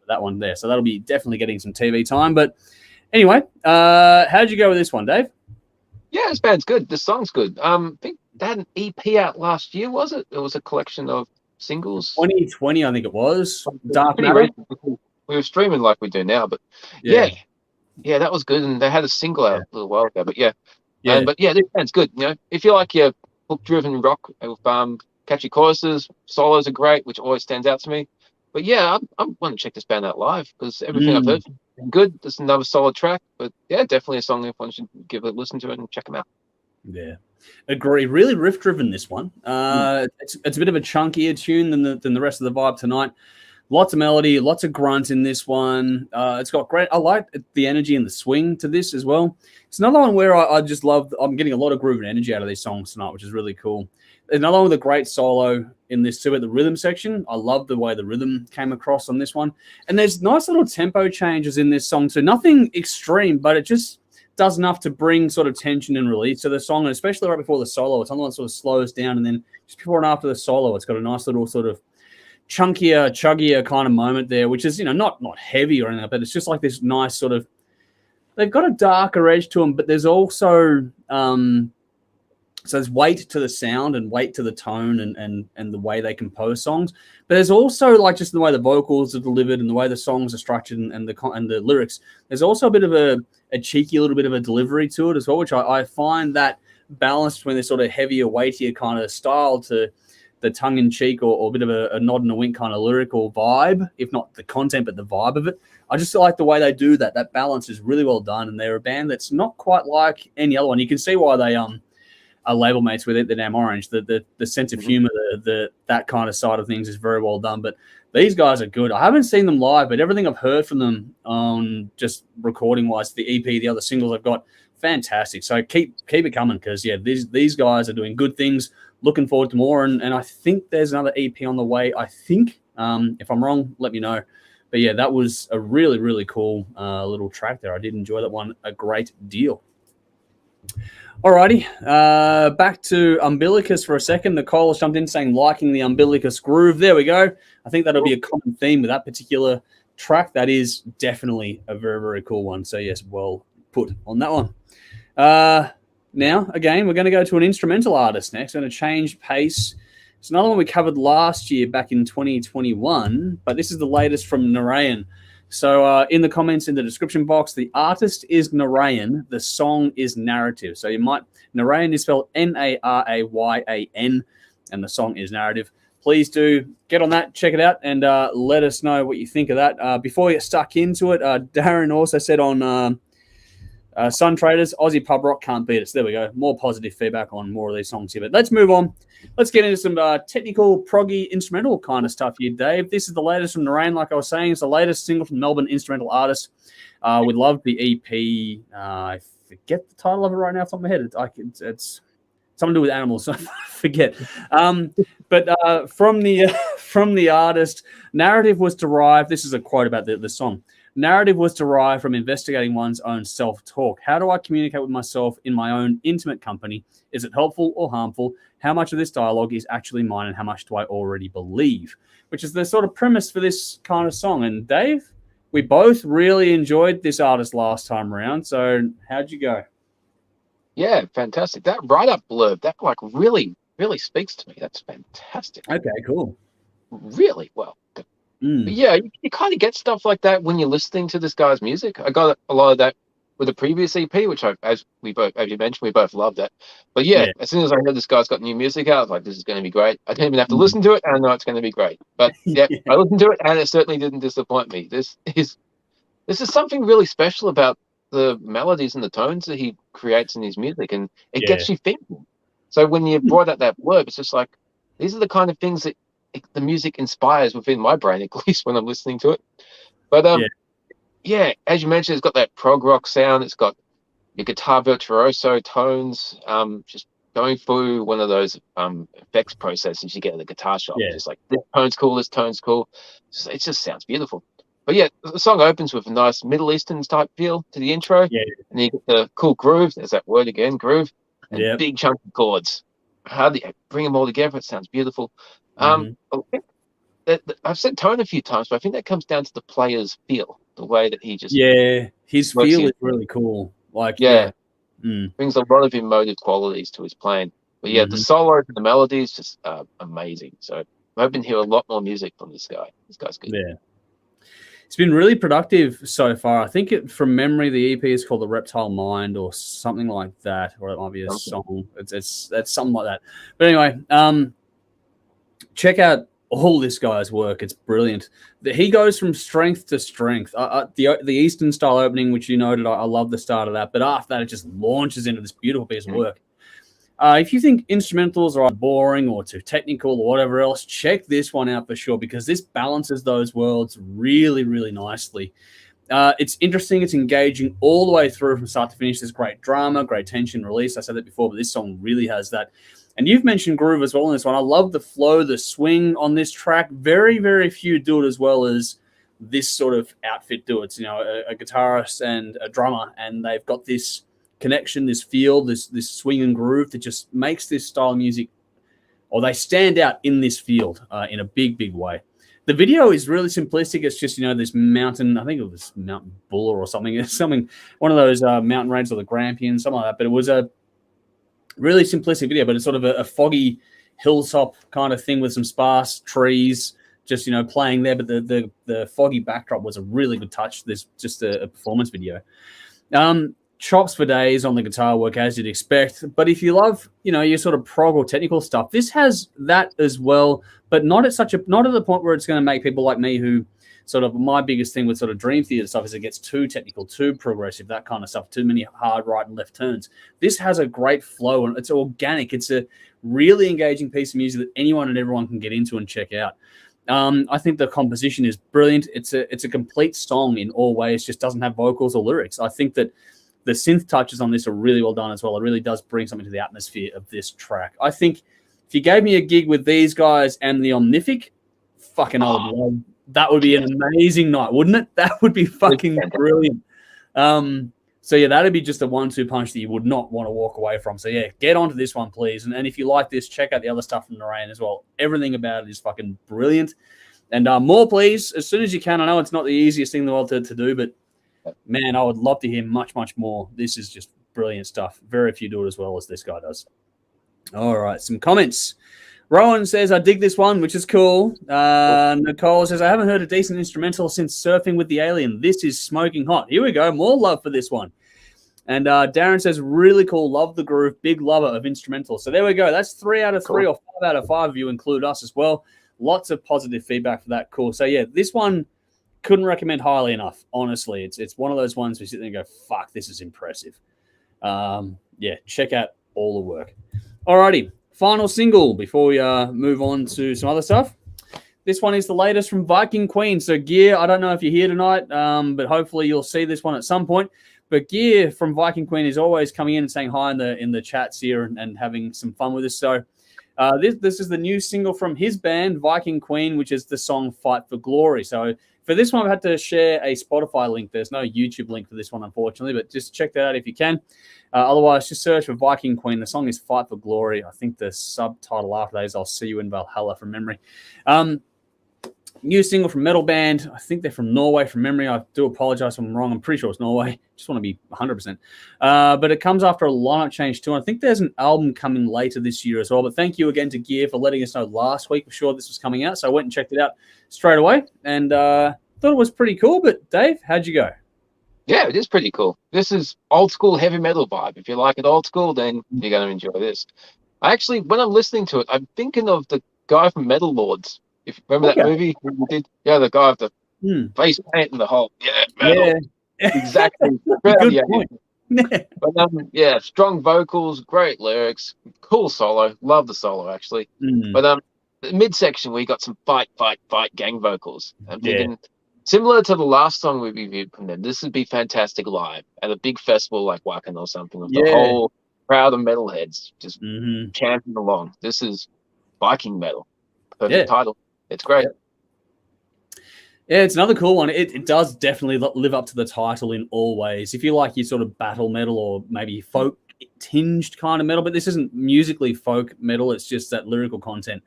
that one there. So that'll be definitely getting some TV time. But anyway, how'd you go with this one, Dave? Yeah, this band's good. This song's good. I think they had an EP out last year, was it? It was a collection of singles. 2020, I think it was. Dark Pretty Matter. We were streaming like we do now, but yeah, that was good. And they had a single out a little while ago, but this band's good. You know, if you like your hook-driven rock with catchy choruses, solos are great, which always stands out to me. But yeah, I want to check this band out live, because everything I've heard is good. There's another solid track, but yeah, definitely a song everyone should give a listen to it and check them out. Yeah, agree. Really riff-driven, this one. It's a bit of a chunkier tune than the rest of the vibe tonight. Lots of melody, lots of grunt in this one. It's got great. I like the energy and the swing to this as well. It's another one where I just love. I'm getting a lot of groove and energy out of these songs tonight, which is really cool. Another one with a great solo in this too at the rhythm section. I love the way the rhythm came across on this one. And there's nice little tempo changes in this song too. Nothing extreme, but it just does enough to bring sort of tension and release to the song, and especially right before the solo. It's something that sort of slows down, and then just before and after the solo, it's got a nice little sort of chunkier, chuggier kind of moment there, which is, not heavy or anything, but it's just like this nice sort of, they've got a darker edge to them, but there's also so there's weight to the sound and weight to the tone and the way they compose songs. But there's also, like, just the way the vocals are delivered and the way the songs are structured and the lyrics. There's also a bit of a cheeky little bit of a delivery to it as well, which I find that balance between this sort of heavier, weightier kind of style to the tongue-in-cheek or a bit of a nod and a wink kind of lyrical vibe, if not the content, but the vibe of it. I just like the way they do that. That balance is really well done, and they're a band that's not quite like any other one. You can see why they are label mates with It the Damn Orange. The sense of humor, that kind of side of things is very well done. But these guys are good. I haven't seen them live, but everything I've heard from them on just recording-wise, the EP, the other singles I've got, fantastic. So keep it coming, because these guys are doing good things. Looking forward to more, and I think there's another EP on the way. I think, if I'm wrong, let me know. But yeah, that was a really, really cool little track there. I did enjoy that one a great deal. Alrighty, back to Umbilicus for a second. Nicole has jumped in saying liking the Umbilicus groove. There we go. I think that'll be a common theme with that particular track. That is definitely a very, very cool one. So yes, well put on that one. Now, again, we're going to go to an instrumental artist next. We're going to change pace. It's another one we covered last year back in 2021, but this is the latest from Narayan. So in the comments in the description box, the artist is Narayan. The song is Narrative. So Narayan is spelled Narayan, and the song is Narrative. Please do get on that, check it out, and let us know what you think of that. Before you get stuck into it, Darren also said on Traitors, Aussie pub rock can't beat us. There we go. More positive feedback on more of these songs here. But let's move on. Let's get into some technical, proggy, instrumental kind of stuff here, Dave. This is the latest from Narayan, like I was saying. It's the latest single from Melbourne instrumental artist. We love the EP. I forget the title of it right now off the top of my head. It's something to do with animals, so I forget. But from the artist, Narrative was derived. This is a quote about the song. Narrative was derived from investigating one's own self-talk. How do I communicate with myself in my own intimate company? Is it helpful or harmful? How much of this dialogue is actually mine, and how much do I already believe? Which is the sort of premise for this kind of song. And Dave, we both really enjoyed this artist last time around. So how'd you go? Yeah, fantastic. That write-up blurb, that like really, really speaks to me. That's fantastic. Okay, cool. Really well. But yeah, you kind of get stuff like that when you're listening to this guy's music. I got a lot of that with the previous EP, which as you mentioned, we both loved that. But yeah, as soon as I heard this guy's got new music out, I was like, this is going to be great. I didn't even have to listen to it, and I know it's going to be great. But yeah, I listened to it, and it certainly didn't disappoint me. This is something really special about the melodies and the tones that he creates in his music, and it gets you thinking. So when you brought out that blurb, it's just like, these are the kind of things that the music inspires within my brain, at least when I'm listening to it. But yeah, as you mentioned, it's got that prog rock sound. It's got your guitar virtuoso tones, just going through one of those effects processes you get at the guitar shop. Just like, this tone's cool, this tone's cool. It just sounds beautiful. But yeah, the song opens with a nice Middle Eastern type feel to the intro. And then you get the cool groove. There's that word again, groove. And big chunky chords. Hardly bring them all together. It sounds beautiful. I think I've said tone a few times, but I think that comes down to the player's feel, the way that he just his feel is really cool. Like brings a lot of emotive qualities to his playing. But yeah, the solos and the melodies just amazing. So I'm hoping to hear a lot more music from this guy. This guy's good. Yeah. It's been really productive so far. I think from memory, the EP is called The Reptile Mind or something like that, or it might be a song. It's something like that. But anyway, check out all this guy's work. It's brilliant. He goes from strength to strength. The Eastern style opening, which you noted, I love the start of that. But after that, it just launches into this beautiful piece of work. If you think instrumentals are boring or too technical or whatever else, check this one out for sure, because this balances those worlds really, really nicely. It's interesting. It's engaging all the way through from start to finish. There's great drama, great tension release. I said that before, but this song really has that. And you've mentioned groove as well in this one. I love the flow, the swing on this track. Very, very few do it as well as this sort of outfit do it. It's, a guitarist and a drummer, and they've got this connection, this feel, this swing and groove that just makes this style of music, or they stand out in this field in a big, big way. The video is really simplistic. It's just, this mountain, I think it was Mountain Buller or something. It's one of those mountain ranges or the Grampians, something like that. But it was a really simplistic video, but it's sort of a foggy hilltop kind of thing with some sparse trees just, playing there. But the foggy backdrop was a really good touch. There's just a performance video. Chops for days on the guitar work, as you'd expect. But if you love, your sort of prog or technical stuff, this has that as well, but not at the point where it's going to make people like me, who sort of, my biggest thing with sort of Dream Theater stuff is it gets too technical, too progressive, that kind of stuff, too many hard right and left turns. This has a great flow, and it's organic. It's a really engaging piece of music that anyone and everyone can get into and check out. I think the composition is brilliant. It's a complete song in all ways, just doesn't have vocals or lyrics. I think that the synth touches on this are really well done as well. It really does bring something to the atmosphere of this track. I think if you gave me a gig with these guys and the Omnific, that would be an amazing night, wouldn't it? That would be fucking brilliant. So yeah, that'd be just a 1-2 punch that you would not want to walk away from. So yeah, get onto this one, please. And if you like this, check out the other stuff from Narayan as well. Everything about it is fucking brilliant. And more, please, as soon as you can. I know it's not the easiest thing in the world to do, but man, I would love to hear much, much more. This is just brilliant stuff. Very few do it as well as this guy does. All right, some comments. Rowan says, I dig this one, which is cool. Nicole says, I haven't heard a decent instrumental since Surfing with the Alien. This is smoking hot. Here we go. More love for this one. And Darren says, really cool. Love the groove. Big lover of instrumentals. So there we go. That's 3 out of 3 or 5 out of 5 of you include us as well. Lots of positive feedback for that. Cool. So yeah, this one couldn't recommend highly enough. Honestly, it's one of those ones where you sit there and go, fuck, this is impressive. Yeah, check out all the work. Alrighty. Final single before we move on to some other stuff. This one is the latest from Viking Queen. So Gear, I don't know if you're here tonight, but hopefully you'll see this one at some point. But Gear from Viking Queen is always coming in and saying hi in the chats here and having some fun with us. So This is the new single from his band, Viking Queen, which is the song Fight for Glory. So for this one, I've had to share a Spotify link. There's no YouTube link for this one, unfortunately, but just check that out if you can. Otherwise, just search for Viking Queen. The song is Fight for Glory. I think the subtitle after that is I'll See You in Valhalla from memory. New single from metal band. I think they're from Norway from memory. I do apologize if I'm wrong. I'm pretty sure it's Norway. Just want to be 100%. But it comes after a lineup change too. And I think there's an album coming later this year as well. But thank you again to GWAR for letting us know last week. I'm sure this was coming out. So I went and checked it out straight away. And thought it was pretty cool. But Dave, how'd you go? Yeah, it is pretty cool. This is old school heavy metal vibe. If you like it old school, then you're going to enjoy this. When I'm listening to it, I'm thinking of the guy from Metal Lords. If you remember that movie we did, the guy with the face paint and the whole metal. Yeah. Exactly. Good point. But strong vocals, great lyrics, cool solo. Love the solo actually. But the midsection where you got some fight gang vocals. I'm thinking similar to the last song we reviewed from them. This would be fantastic live at a big festival like Wacken or something with the whole crowd of metalheads just chanting along. This is Viking metal. Perfect title. It's great. Yeah, it's another cool one. It does definitely live up to the title in all ways. If you like your sort of battle metal or maybe folk tinged kind of metal, but this isn't musically folk metal. It's just that lyrical content.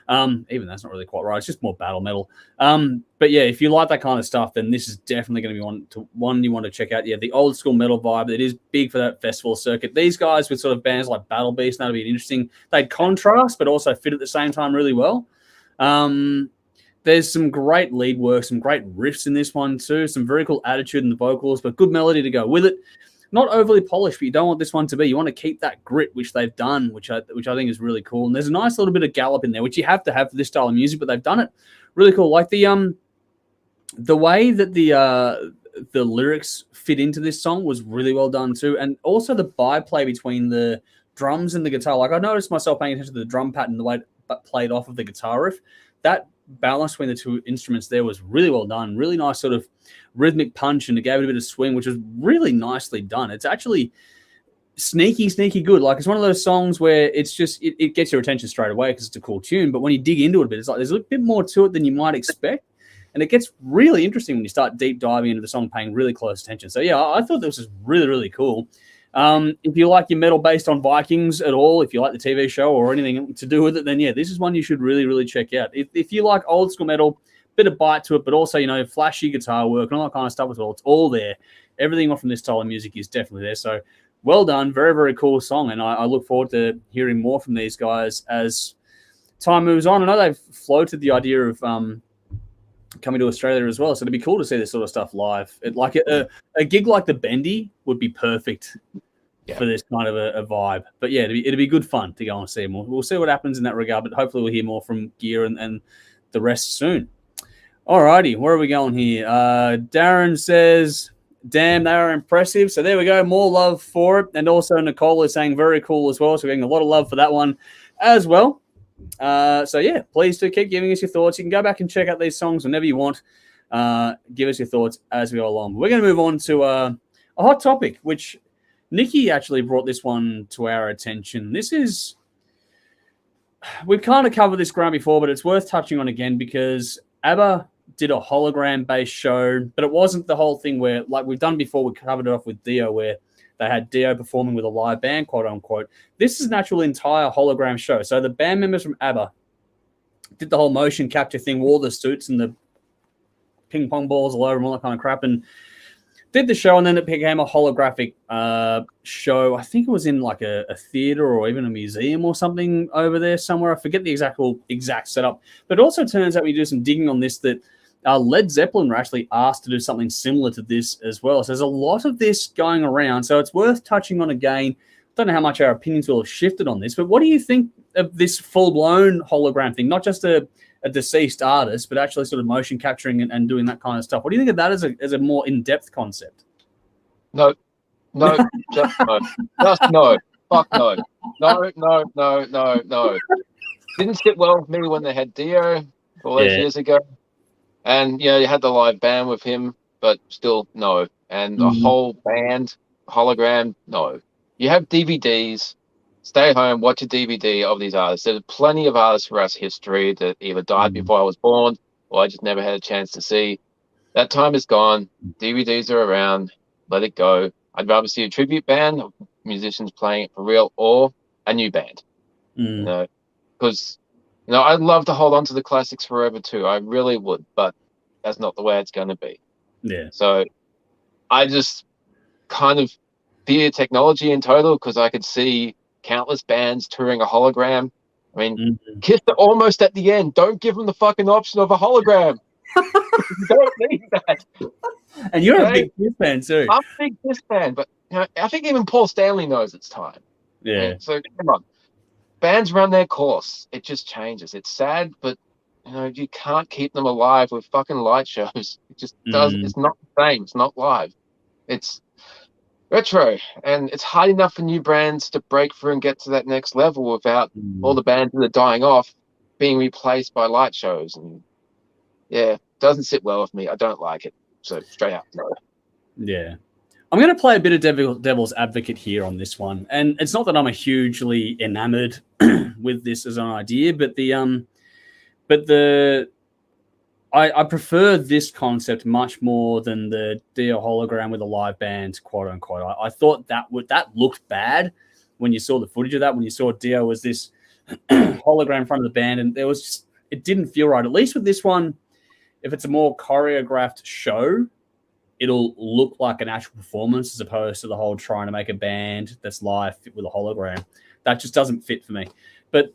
Even that's not really quite right. It's just more battle metal. But yeah, if you like that kind of stuff, then this is definitely going to be one you want to check out. Yeah, the old school metal vibe. It is big for that festival circuit. These guys with sort of bands like Battle Beast, that'd be interesting. They'd contrast, but also fit at the same time really well. There's some great lead work, some great riffs in this one too, some very cool attitude in the vocals, but good melody to go with it. Not overly polished, but you don't want this one to be. You want to keep that grit, which they've done, which I think is really cool. And there's a nice little bit of gallop in there, which you have to have for this style of music, but they've done it really cool. Like the way that the lyrics fit into this song was really well done too, and also the byplay between the drums and the guitar. Like I noticed myself paying attention to the drum pattern, the way it played off of the guitar riff. That balance between the two instruments there was really well done. Really nice sort of rhythmic punch, and it gave it a bit of swing, which was really nicely done. It's actually sneaky good. Like it's one of those songs where it's just it gets your attention straight away because it's a cool tune. But when you dig into it a bit, it's like there's a bit more to it than you might expect, and it gets really interesting when you start deep diving into the song, paying really close attention. So yeah, I thought this was really cool. If you like your metal based on Vikings at all, if you like the TV show or anything to do with it, then yeah, this is one you should really check out. If you like old school metal, bit of bite to it, but also, flashy guitar work and all that kind of stuff as well, it's all there. Everything from this style of music is definitely there. So well done. Very cool song. And I look forward to hearing more from these guys as time moves on. I know they've floated the idea of coming to Australia as well. So it'd be cool to see this sort of stuff live. A gig like the Bendy would be perfect for this kind of a vibe. But yeah, it'd be good fun to go and see more. We'll see what happens in that regard, but hopefully we'll hear more from GWAR and the rest soon. Alrighty, where are we going here? Darren says, damn, they are impressive. So there we go, more love for it. And also Nicole is saying very cool as well. So we're getting a lot of love for that one as well. So yeah, please do keep giving us your thoughts. You can go back and check out these songs whenever you want. Give us your thoughts as we go along. We're going to move on to a hot topic, which Nikki actually brought this one to our attention. We've kind of covered this ground before, but it's worth touching on again because ABBA did a hologram-based show, but it wasn't the whole thing where, like we've done before, we covered it off with Dio, where they had Dio performing with a live band, quote unquote. This is an actual entire hologram show. So the band members from ABBA did the whole motion capture thing, wore the suits and the ping pong balls all over them, all that kind of crap, and did the show, and then it became a holographic show. I think it was in like a theater or even a museum or something over there somewhere. I forget the exact setup. But it also turns out we do some digging on this that Led Zeppelin were actually asked to do something similar to this as well. So there's a lot of this going around. So it's worth touching on again. Don't know how much our opinions will have shifted on this, but what do you think of this full-blown hologram thing? Not just a deceased artist, but actually sort of motion capturing and doing that kind of stuff. What do you think of that as a more in-depth concept? No, just no. Just no. Fuck no. No. Didn't sit well with me when they had Dio all those years ago. And, you had the live band with him, but still no. And the whole band, hologram, no. You have DVDs, stay at home, watch a DVD of these artists. There's plenty of artists for us history that either died before I was born or I just never had a chance to see. That time is gone. DVDs are around. Let it go. I'd rather see a tribute band of musicians playing it for real or a new band. You know, because I'd love to hold on to the classics forever too. I really would, but that's not the way it's going to be. Yeah. So I just kind of fear technology in total because I could see countless bands touring a hologram. I mean, Kiss are almost at the end. Don't give them the fucking option of a hologram. You don't need that. And you're a big Kiss fan too. I'm a big Kiss fan, but I think even Paul Stanley knows it's time. Yeah. So come on. Bands run their course. It just changes. It's sad, but you can't keep them alive with fucking light shows. It just doesn't. It's not the same. It's not live. It's retro, and it's hard enough for new brands to break through and get to that next level without all the bands that are dying off being replaced by light shows. And yeah, doesn't sit well with me. I don't like it. So straight up, no. Yeah. I'm going to play a bit of devil's advocate here on this one. And it's not that I'm a hugely enamored with this as an idea, but I prefer this concept much more than the Dio hologram with a live band, quote unquote. I thought that looked bad when you saw the footage of that, when you saw Dio was this hologram in front of the band, and it didn't feel right. At least with this one, if it's a more choreographed show, it'll look like an actual performance as opposed to the whole trying to make a band that's live fit with a hologram. That just doesn't fit for me. But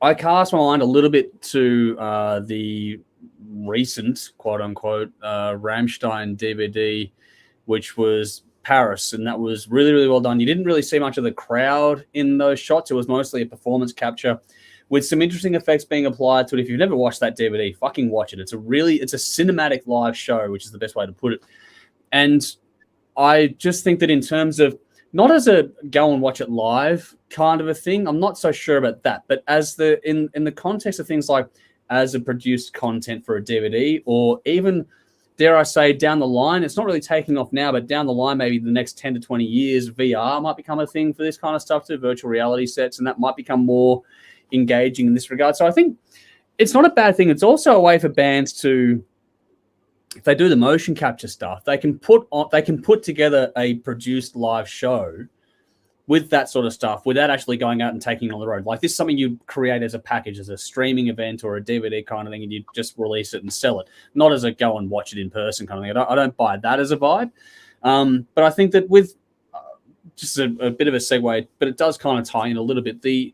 I cast my mind a little bit to the recent, quote-unquote, Rammstein DVD, which was Paris, and that was really, really well done. You didn't really see much of the crowd in those shots. It was mostly a performance capture with some interesting effects being applied to it. If you've never watched that DVD, fucking watch it. It's a cinematic live show, which is the best way to put it. And I just think that in terms of, not as a go and watch it live kind of a thing, I'm not so sure about that, but as in the context of things like as a produced content for a DVD, or even, dare I say, down the line, it's not really taking off now, but down the line, maybe the next 10 to 20 years, VR might become a thing for this kind of stuff too, virtual reality sets, and that might become more engaging in this regard. So I think it's not a bad thing. It's also a way for bands to, if they do the motion capture stuff, they can put together a produced live show with that sort of stuff without actually going out and taking it on the road. Like, this is something you create as a package, as a streaming event or a DVD kind of thing, and you just release it and sell it, not as a go and watch it in person kind of thing. I don't buy that as a vibe. But I think that with just a bit of a segue, but it does kind of tie in a little bit,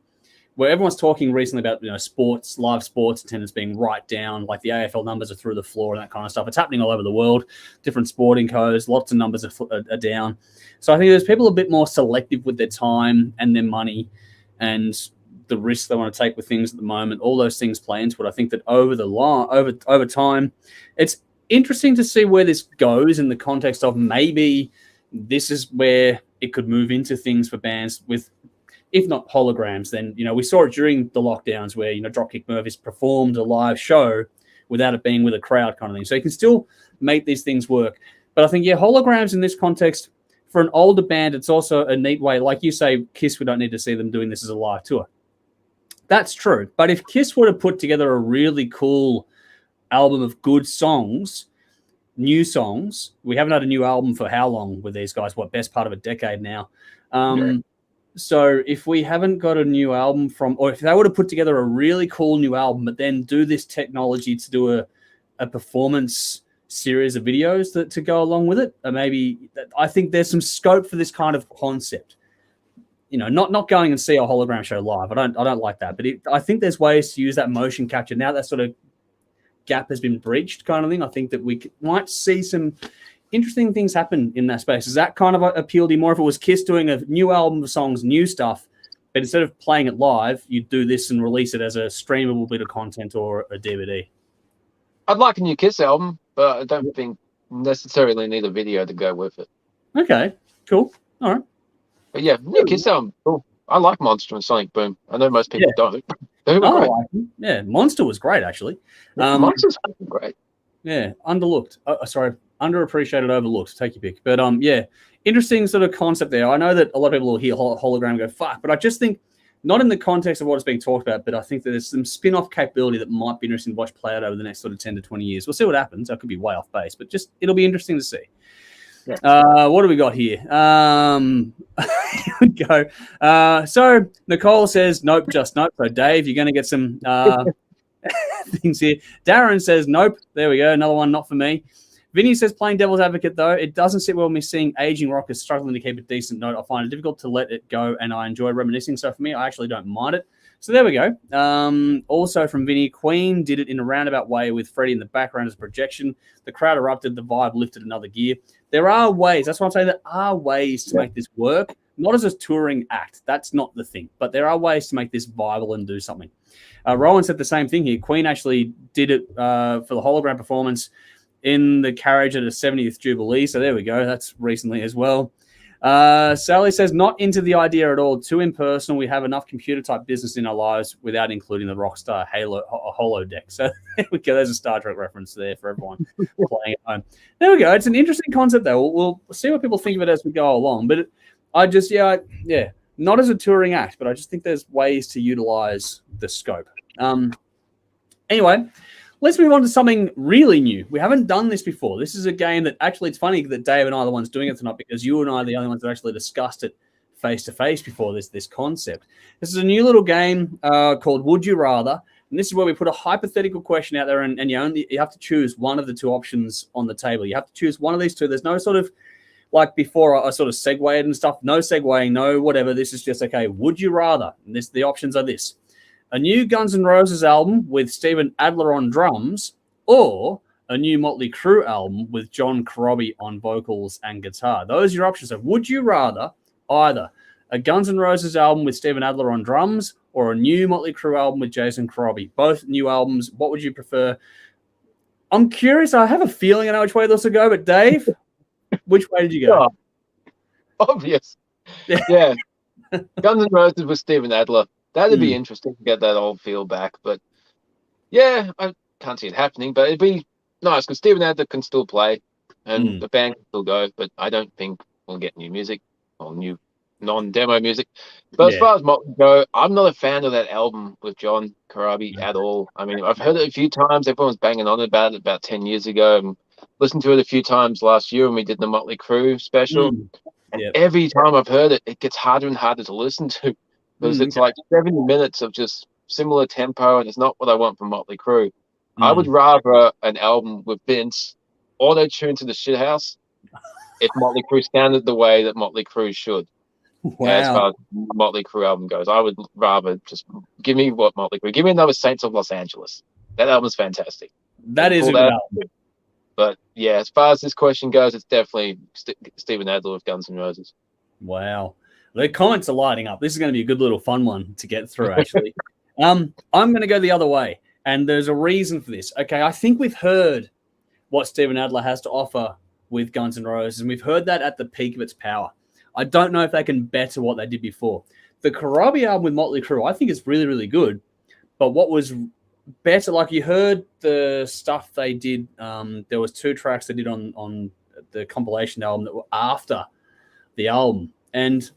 where everyone's talking recently about sports, live sports attendance being right down, like the AFL numbers are through the floor and that kind of stuff. It's happening all over the world, different sporting codes, lots of numbers are down. So I think there's people a bit more selective with their time and their money and the risks they want to take with things at the moment. All those things play into it. I think that over time, it's interesting to see where this goes in the context of maybe this is where it could move into things for bands with, if not holograms, then, we saw it during the lockdowns where, Dropkick Murphys performed a live show without it being with a crowd kind of thing. So you can still make these things work. But I think, holograms in this context, for an older band, it's also a neat way. Like you say, Kiss, we don't need to see them doing this as a live tour. That's true. But if Kiss were to put together a really cool album of good songs, new songs, we haven't had a new album for how long with these guys? Best part of a decade now. So if we haven't got a new album or if they were to put together a really cool new album, but then do this technology to do a performance series of videos to go along with it, I think there's some scope for this kind of concept. Not going and see a hologram show live. I don't like that, but I think there's ways to use that motion capture now that sort of gap has been breached, kind of thing. I think that we might see some interesting things happen in that space. Does that kind of appeal to you more if it was Kiss doing a new album of songs, new stuff, but instead of playing it live, you'd do this and release it as a streamable bit of content or a DVD? I'd like a new Kiss album, but I don't think necessarily need a video to go with it. Okay, cool. All right. But yeah, new Kiss album. Cool. I like Monster and Sonic Boom. I know most people don't. They were great. Like them. Yeah, Monster was great, actually. Monster's great. Yeah, underlooked. Sorry, underappreciated, overlooked. Take your pick. But yeah, interesting sort of concept there. I know that a lot of people will hear hologram and go, fuck, but I just think, not in the context of what is being talked about, but I think that there's some spin-off capability that might be interesting to watch play out over the next sort of 10 to 20 years. We'll see what happens. I could be way off base, but just it'll be interesting to see. Yeah. What do we got here? Here we go. So Nicole says, nope, just nope. So Dave, you're going to get some things here. Darren says, nope. There we go. Another one, not for me. Vinny says, playing devil's advocate, though, it doesn't sit well with me seeing aging rockers struggling to keep a decent note. I find it difficult to let it go, and I enjoy reminiscing. So for me, I actually don't mind it. So there we go. Also from Vinny, Queen did it in a roundabout way with Freddie in the background as a projection. The crowd erupted. The vibe lifted another gear. There are ways. That's what I'm saying. There are ways to make this work. Not as a touring act. That's not the thing. But there are ways to make this viable and do something. Rowan said the same thing here. Queen actually did it for the hologram performance in the carriage at a 70th Jubilee. So there we go. That's recently as well. Sally says, not into the idea at all. Too impersonal. We have enough computer-type business in our lives without including the Rockstar holodeck. So there we go. There's a Star Trek reference there for everyone playing at home. There we go. It's an interesting concept, though. We'll see what people think of it as we go along. But I just, not as a touring act, but I just think there's ways to utilize the scope. Anyway, let's move on to something really new. We haven't done this before. This is a game that actually, it's funny that Dave and I are the ones doing it tonight because you and I are the only ones that actually discussed it face-to-face before this concept. This is a new little game called Would You Rather, and this is where we put a hypothetical question out there, and you have to choose one of the two options on the table. You have to choose one of these two. There's no sort of, like before, I sort of segued and stuff. No segueing, no whatever. This is just, okay, would you rather? And the options are this. A new Guns N' Roses album with Steven Adler on drums, or a new Motley Crue album with John Crobot on vocals and guitar. Those are your options. So would you rather either a Guns N' Roses album with Steven Adler on drums or a new Motley Crue album with Jason Crobot? Both new albums. What would you prefer? I'm curious. I have a feeling I know which way this will go, but Dave, which way did you go? Oh, obvious. Yeah. Guns N' Roses with Steven Adler. That'd be interesting to get that old feel back. But yeah, I can't see it happening. But it'd be nice because Steven Adler can still play and the band can still go. But I don't think we'll get new music or new non-demo music. But as far as Motley go, I'm not a fan of that album with John Crobot at all. I mean, I've heard it a few times. Everyone was banging on about it about 10 years ago. And listened to it a few times last year when we did the Motley Crue special. And every time I've heard it, it gets harder and harder to listen to. Because it's like 70 minutes of just similar tempo, and it's not what I want from Motley Crue. I would rather an album with Vince auto-tuned to the shithouse if Motley Crue sounded the way that Motley Crue should. Wow. As far as the Motley Crue album goes, I would rather just give me what Motley Crue. Give me another Saints of Los Angeles. That album's fantastic. That is a good album. But yeah, as far as this question goes, it's definitely Steven Adler with Guns N' Roses. Wow. The comments are lighting up. This is going to be a good little fun one to get through, actually. I'm going to go the other way, and there's a reason for this. Okay, I think we've heard what Steven Adler has to offer with Guns N' Roses, and we've heard that at the peak of its power. I don't know if they can better what they did before. The Crobot album with Motley Crue, I think is really, really good, but what was better, like you heard the stuff they did, there was 2 tracks they did on the compilation album that were after the album, and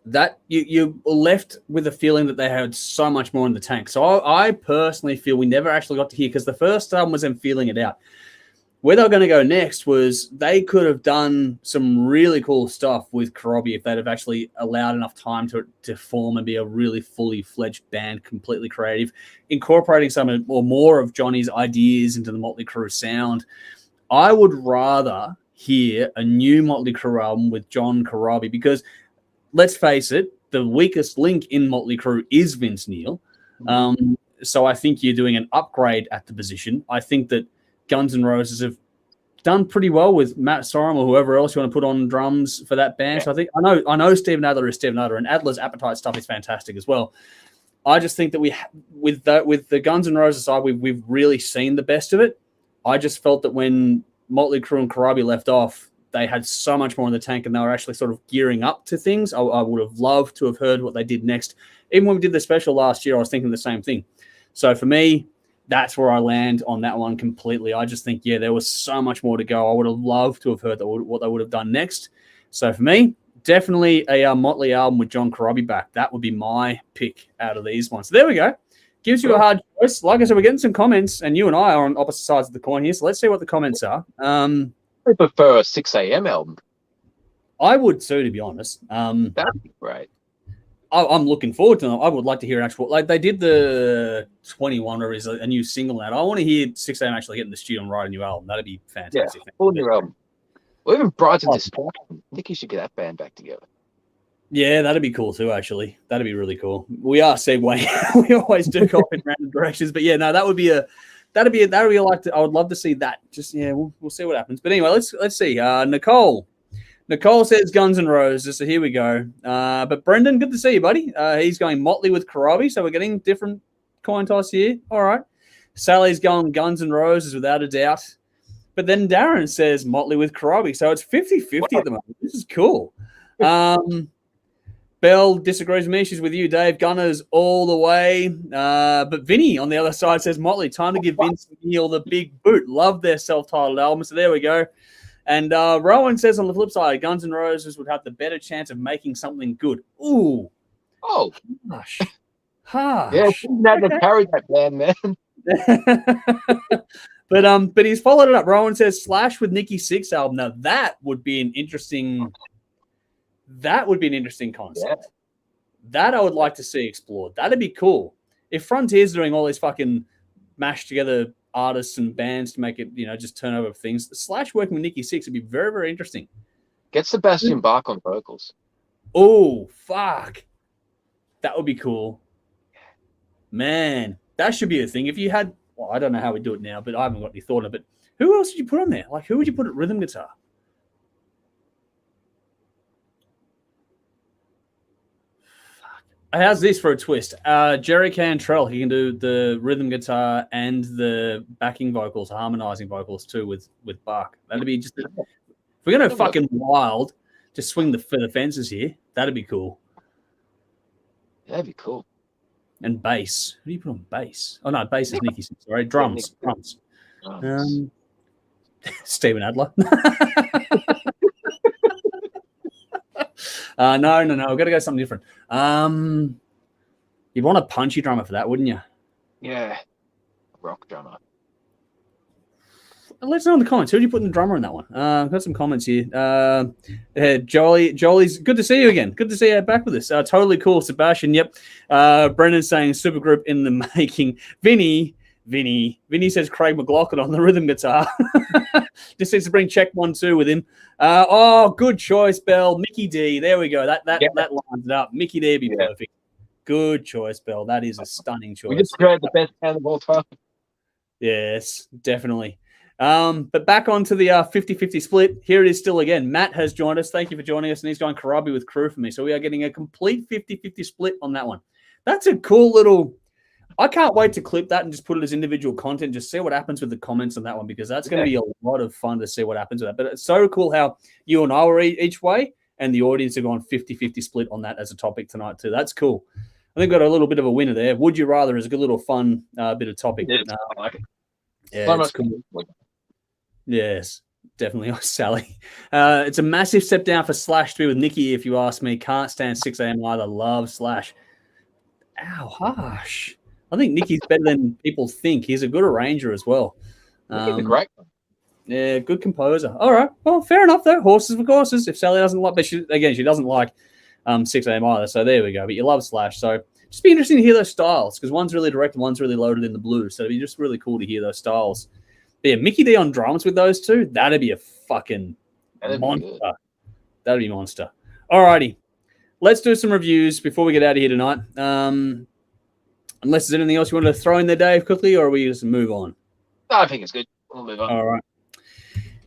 that you were left with a feeling that they had so much more in the tank. So I personally feel we never actually got to hear, because the first album was them feeling it out. Where they were going to go next was they could have done some really cool stuff with Crobot if they'd have actually allowed enough time to form and be a really fully fledged band, completely creative, incorporating some or more of Johnny's ideas into the Motley Crue sound. I would rather hear a new Motley Crue album with John Crobot, because let's face it, the weakest link in Motley Crue is Vince Neil. So I think you're doing an upgrade at the position. I think that Guns N' Roses have done pretty well with Matt Sorum or whoever else you want to put on drums for that band. So I know Steven Adler is Steven Adler, and Adler's Appetite stuff is fantastic as well. I just think that with the Guns N' Roses side, we've really seen the best of it. I just felt that when Motley Crue and Crobot left off, they had so much more in the tank, and they were actually sort of gearing up to things. I would have loved to have heard what they did next. Even when we did the special last year, I was thinking the same thing. So for me, that's where I land on that one completely. I just think, there was so much more to go. I would have loved to have heard what they would have done next. So for me, definitely a Motley album with John Corabi back. That would be my pick out of these ones. So there we go. Gives you a hard choice. Like I said, we're getting some comments, and you and I are on opposite sides of the coin here. So let's see what the comments are. I prefer a 6 a.m. album. I would too, to be honest. That'd be great. I'm looking forward to them. I would like to hear an actual, like they did the 21, or is a new single out. I want to hear 6 a.m. actually get in the studio and write a new album. That'd be fantastic. Yeah, full new album. Or even Brides of Destruction. I think you should get that band back together. Yeah, that'd be cool too, actually. That'd be really cool. We are segueing. We always do go in random directions. But that would be I would love to see that. Just we'll see what happens. But anyway, let's see. Nicole says Guns N' Roses, so here we go. But Brendan, good to see you, buddy. He's going Motley with Corabi, so we're getting different coin toss here. All right. Sally's going Guns N' Roses without a doubt. But then Darren says Motley with Corabi, so it's 50-50 at the moment. This is cool. Belle disagrees with me. She's with you, Dave. Gunners all the way. But Vinny on the other side says Motley, time to give Vince Neil the big boot. Love their self-titled album, so there we go. And Rowan says on the flip side, Guns N' Roses would have the better chance of making something good. Ooh. Oh. Harsh. Harsh. Yeah, shouldn't have to carry that band, man. But he's followed it up. Rowan says Slash with Nikki Sixx album. Now that would be an interesting concept. Yeah. That I would like to see explored. That'd be cool. If Frontier's doing all these fucking mashed together artists and bands to make it, just turn over things. Slash working with Nikki Sixx would be very, very interesting. Get Sebastian Bach on vocals. Oh, fuck. That would be cool. Man, that should be a thing. If you had, I don't know how we do it now, but I haven't got any thought of it. Who else did you put on there? Like, who would you put at rhythm guitar? How's this for a twist? Jerry Cantrell, he can do the rhythm guitar and the backing vocals, harmonizing vocals too with Bach. That'd be just, if we're going to fucking wild, just swing the fences here, that'd be cool. That'd be cool. And bass. Who do you put on bass? Oh, no, bass is Nikki. Sorry, drums. Steven Adler. No. I've got to go something different. You'd want a punchy drummer for that, wouldn't you? Yeah. Rock drummer. Let us know in the comments. Who do you put in the drummer in that one? I've got some comments here. Jolie's good to see you again. Good to see you back with us. Totally cool, Sebastian. Yep. Brendan's saying supergroup in the making. Vinny says Craig McLaughlin on the rhythm guitar. Just needs to bring check 1-2 with him. Good choice, Bell. Mickey D. There we go. That lines it up. Mickey D would be perfect. Good choice, Bell. That is a stunning choice. We just created the best band of all time. Yes, definitely. But back onto the 50-50 split. Here it is still again. Matt has joined us. Thank you for joining us. And he's going Corabi with Crew for me. So we are getting a complete 50-50 split on that one. That's a cool little... I can't wait to clip that and just put it as individual content. Just see what happens with the comments on that one, because that's going to be a lot of fun to see what happens with that. But it's so cool how you and I were each way, and the audience are going 50-50 split on that as a topic tonight too. That's cool. I think we got a little bit of a winner there. Would you rather is a good little fun bit of topic. Yeah, I like it. Yeah, it's cool. Yes, definitely. Oh, Sally. It's a massive step down for Slash to be with Nikki, if you ask me. Can't stand 6 a.m. either. Love Slash. Ow, harsh. I think Nicky's better than people think. He's a good arranger as well. He's a great one. Yeah, good composer. All right. Well, fair enough, though. Horses for courses. If Sally doesn't like... But she doesn't like 6 a.m. either, so there we go. But you love Slash. So just be interesting to hear those styles, because one's really direct and one's really loaded in the blues. So it'd be just really cool to hear those styles. But yeah, Mickey D on drums with those two, that'd be a fucking monster. That'd be monster. All righty. Let's do some reviews before we get out of here tonight. Unless there's anything else you want to throw in there, Dave, quickly, or we just move on? I think it's good. We'll move on. All right.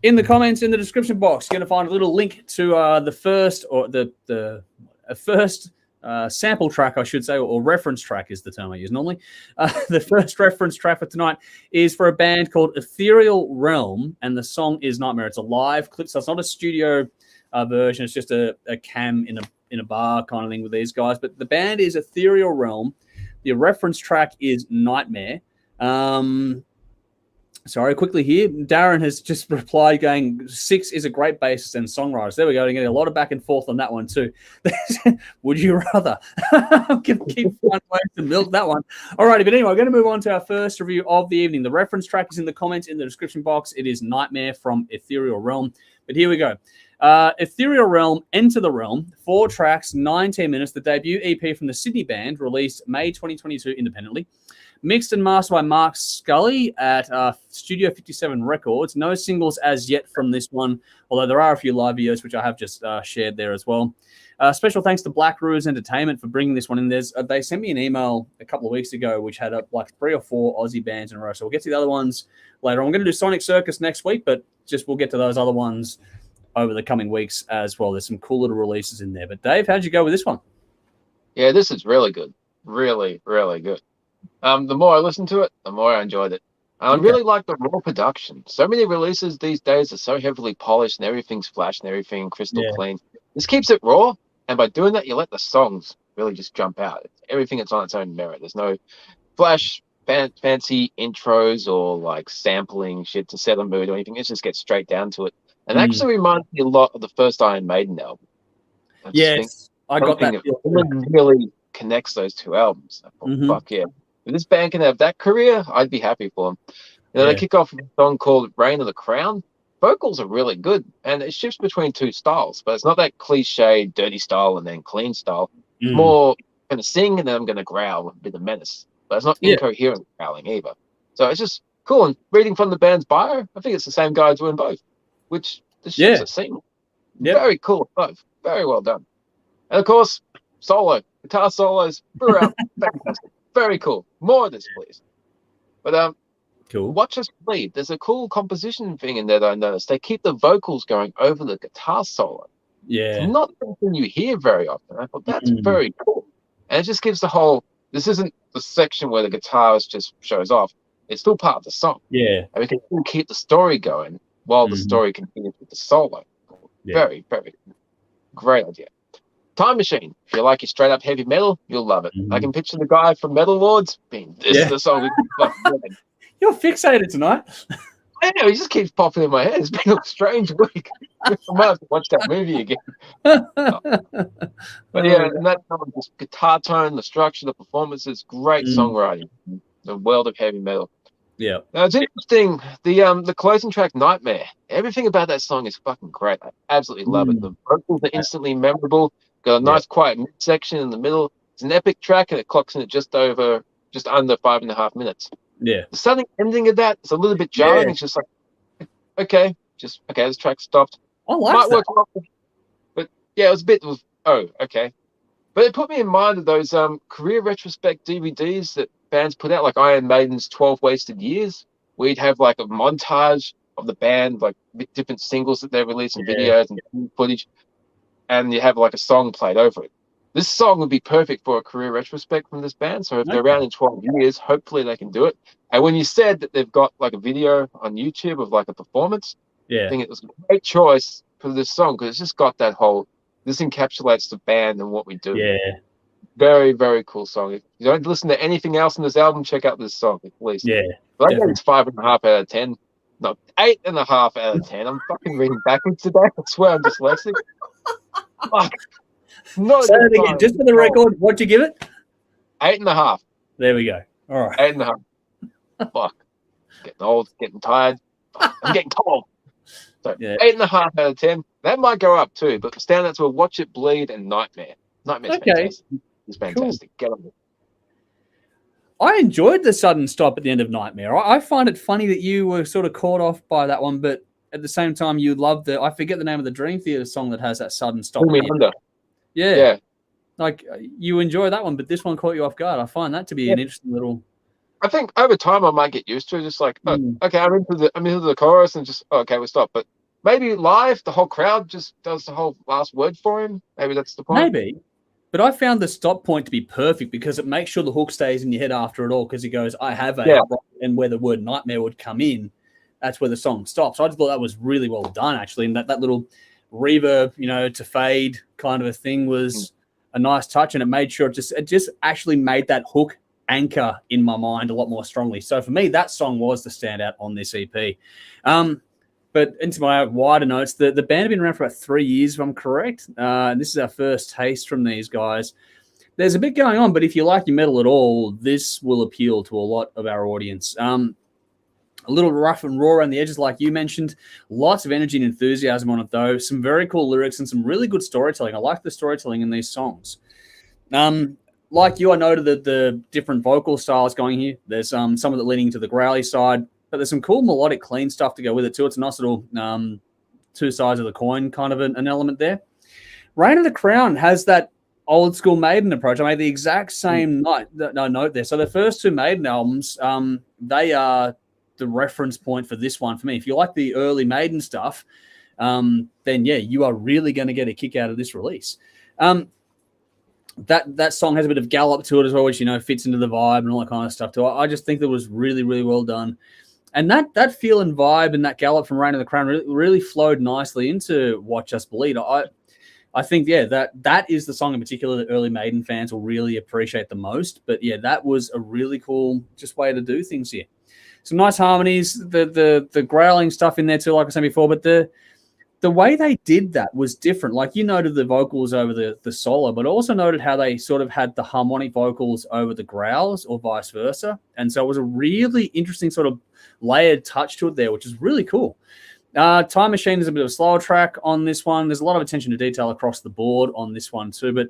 In the comments, in the description box, you're going to find a little link to the first sample track, I should say, or reference track is the term I use normally. The first reference track for tonight is for a band called Ethereal Realm, and the song is Nightmare. It's a live clip, so it's not a studio version. It's just a cam in a bar kind of thing with these guys. But the band is Ethereal Realm. The reference track is Nightmare. Sorry, quickly here. Darren has just replied going, 6 is a great bassist and songwriter. So there we go. You're getting a lot of back and forth on that one too. Would you rather? I'm going to keep finding ways to milk that one. All righty, but anyway, we're going to move on to our first review of the evening. The reference track is in the comments in the description box. It is Nightmare from Ethereal Realm. But here we go. Ethereal Realm, Enter the Realm, 4 tracks, 19 minutes. The debut EP from the Sydney band, released May 2022 independently. Mixed and mastered by Mark Scully at Studio 57 Records. No singles as yet from this one, although there are a few live videos, which I have just shared there as well. Special thanks to Black Ruse Entertainment for bringing this one in. They sent me an email a couple of weeks ago, which had like 3 or 4 Aussie bands in a row. So we'll get to the other ones later. I'm going to do Sonic Circus next week, but we'll get to those other ones over the coming weeks as well. There's some cool little releases in there. But Dave, how'd you go with this one? Yeah, this is really good. Really, really good. The more I listened to it, the more I enjoyed it. I really like the raw production. So many releases these days are so heavily polished and everything's flash and everything crystal clean. This keeps it raw, and by doing that, you let the songs really just jump out. Everything is on its own merit. There's no flash, fancy intros or like sampling shit to set a mood or anything. It just gets straight down to it. And actually reminds me a lot of the first Iron Maiden album. I got that. Really connects those two albums. I thought, fuck yeah. If this band can have that career, I'd be happy for them. They kick off with a song called Reign of the Crown. Vocals are really good, and it shifts between 2 styles, but it's not that cliche dirty style and then clean style. It's more going to sing and then I'm going to growl and be the menace. But it's not incoherent growling either. So it's just cool. And reading from the band's bio, I think it's the same guy doing both, which the shit's a single. Very cool, both. Very well done. And of course, guitar solos throughout. Fantastic. Very cool. More of this, please. But cool. Watch us bleed. There's a cool composition thing in there that I noticed. They keep the vocals going over the guitar solo. Yeah. It's not something you hear very often. I thought that's very cool. And it just gives the whole. This isn't the section where the guitarist just shows off. It's still part of the song. Yeah. And we can still keep the story going while the story continues with the solo. Very, very great idea. Time Machine. If you like your straight up heavy metal, you'll love it. I can picture the guy from Metal Lords being this is the song. You're fixated tonight. I know, he just keeps popping in my head. It's been a strange week. I might have to watch that movie again. But yeah, and that just guitar tone, the structure, the performances, great songwriting. The world of heavy metal. Yeah. Now it's interesting. The closing track, Nightmare. Everything about that song is fucking great. I absolutely love it. The vocals are instantly memorable. Got a nice quiet mid-section in the middle. It's an epic track, and it clocks in at just under 5.5 minutes. Yeah. The sudden ending of that is a little bit jarring. It's just like, okay, this track stopped. I like Might that. work well, but yeah, it was a bit of okay. But it put me in mind of those career retrospect DVDs that bands put out, like Iron Maiden's 12 Wasted Years, where you'd have like a montage of the band, like different singles that they released and videos and footage, and you have like a song played over it. This song would be perfect for a career retrospect from this band. So if they're around in 12 years, hopefully they can do it. And when you said that they've got like a video on YouTube of like a performance, I think it was a great choice for this song because it's just got that whole, this encapsulates the band and what we do. Yeah. Very, very cool song. If you don't listen to anything else in this album, check out this song, at least. Yeah. But I think it's 5.5 out of 10. No, 8.5 out of 10. I'm fucking reading backwards today. I swear I'm dyslexic. Fuck. No, say it again, just for the record, what'd you give it? 8.5. There we go. All right. 8.5. Fuck. Getting old, getting tired. Fuck. I'm getting cold. So 8.5 out of 10. That might go up too, but stand out to a Watch It Bleed and Nightmare. Nightmare's fantastic. It's fantastic. Cool. Get on it. I enjoyed the sudden stop at the end of Nightmare. I find it funny that you were sort of caught off by that one, but at the same time, you love I forget the name of the Dream Theater song that has that sudden stop. Pull Me Under. Yeah. Like, you enjoy that one, but this one caught you off guard. I find that to be an interesting little... I think over time I might get used to it. Just like, okay, I'm into the chorus and just, okay, we'll stop. But maybe live, the whole crowd just does the whole last word for him. Maybe that's the point. Maybe. But I found the stop point to be perfect because it makes sure the hook stays in your head after it all because he goes, I have a... And where the word nightmare would come in, that's where the song stops. I just thought that was really well done, actually. And that little reverb, to fade kind of a thing was a nice touch. And it made sure it just actually made that hook anchor in my mind a lot more strongly. So for me, that song was the standout on this EP. But into my wider notes, the band have been around for about 3 years, if I'm correct. And this is our first taste from these guys. There's a bit going on, but if you like your metal at all, this will appeal to a lot of our audience. A little rough and raw around the edges, like you mentioned. Lots of energy and enthusiasm on it, though. Some very cool lyrics and some really good storytelling. I like the storytelling in these songs. Like you, I noted that the different vocal styles going here. There's some of it leaning to the growly side, but there's some cool melodic, clean stuff to go with it too. It's a nice little two sides of the coin kind of an element there. Reign of the Crown has that old school Maiden approach. I made the exact same note there. So the first two Maiden albums, they are the reference point for this one for me. If you like the early Maiden stuff, then yeah, you are really going to get a kick out of this release. That song has a bit of gallop to it as well, which, you know, fits into the vibe and all that kind of stuff too. I just think that was really, really well done. And that feel and vibe and that gallop from Reign of the Crown really flowed nicely into Watch Us Bleed. I think, yeah, that is the song in particular that early Maiden fans will really appreciate the most. But yeah, that was a really cool just way to do things here. Some nice harmonies, the growling stuff in there too, like I said before, but the way they did that was different. Like you noted the vocals over the solo, but also noted how they sort of had the harmonic vocals over the growls or vice versa. And so it was a really interesting sort of layered touch to it there, which is really cool. Time Machine is a bit of a slower track on this one. There's a lot of attention to detail across the board on this one too, but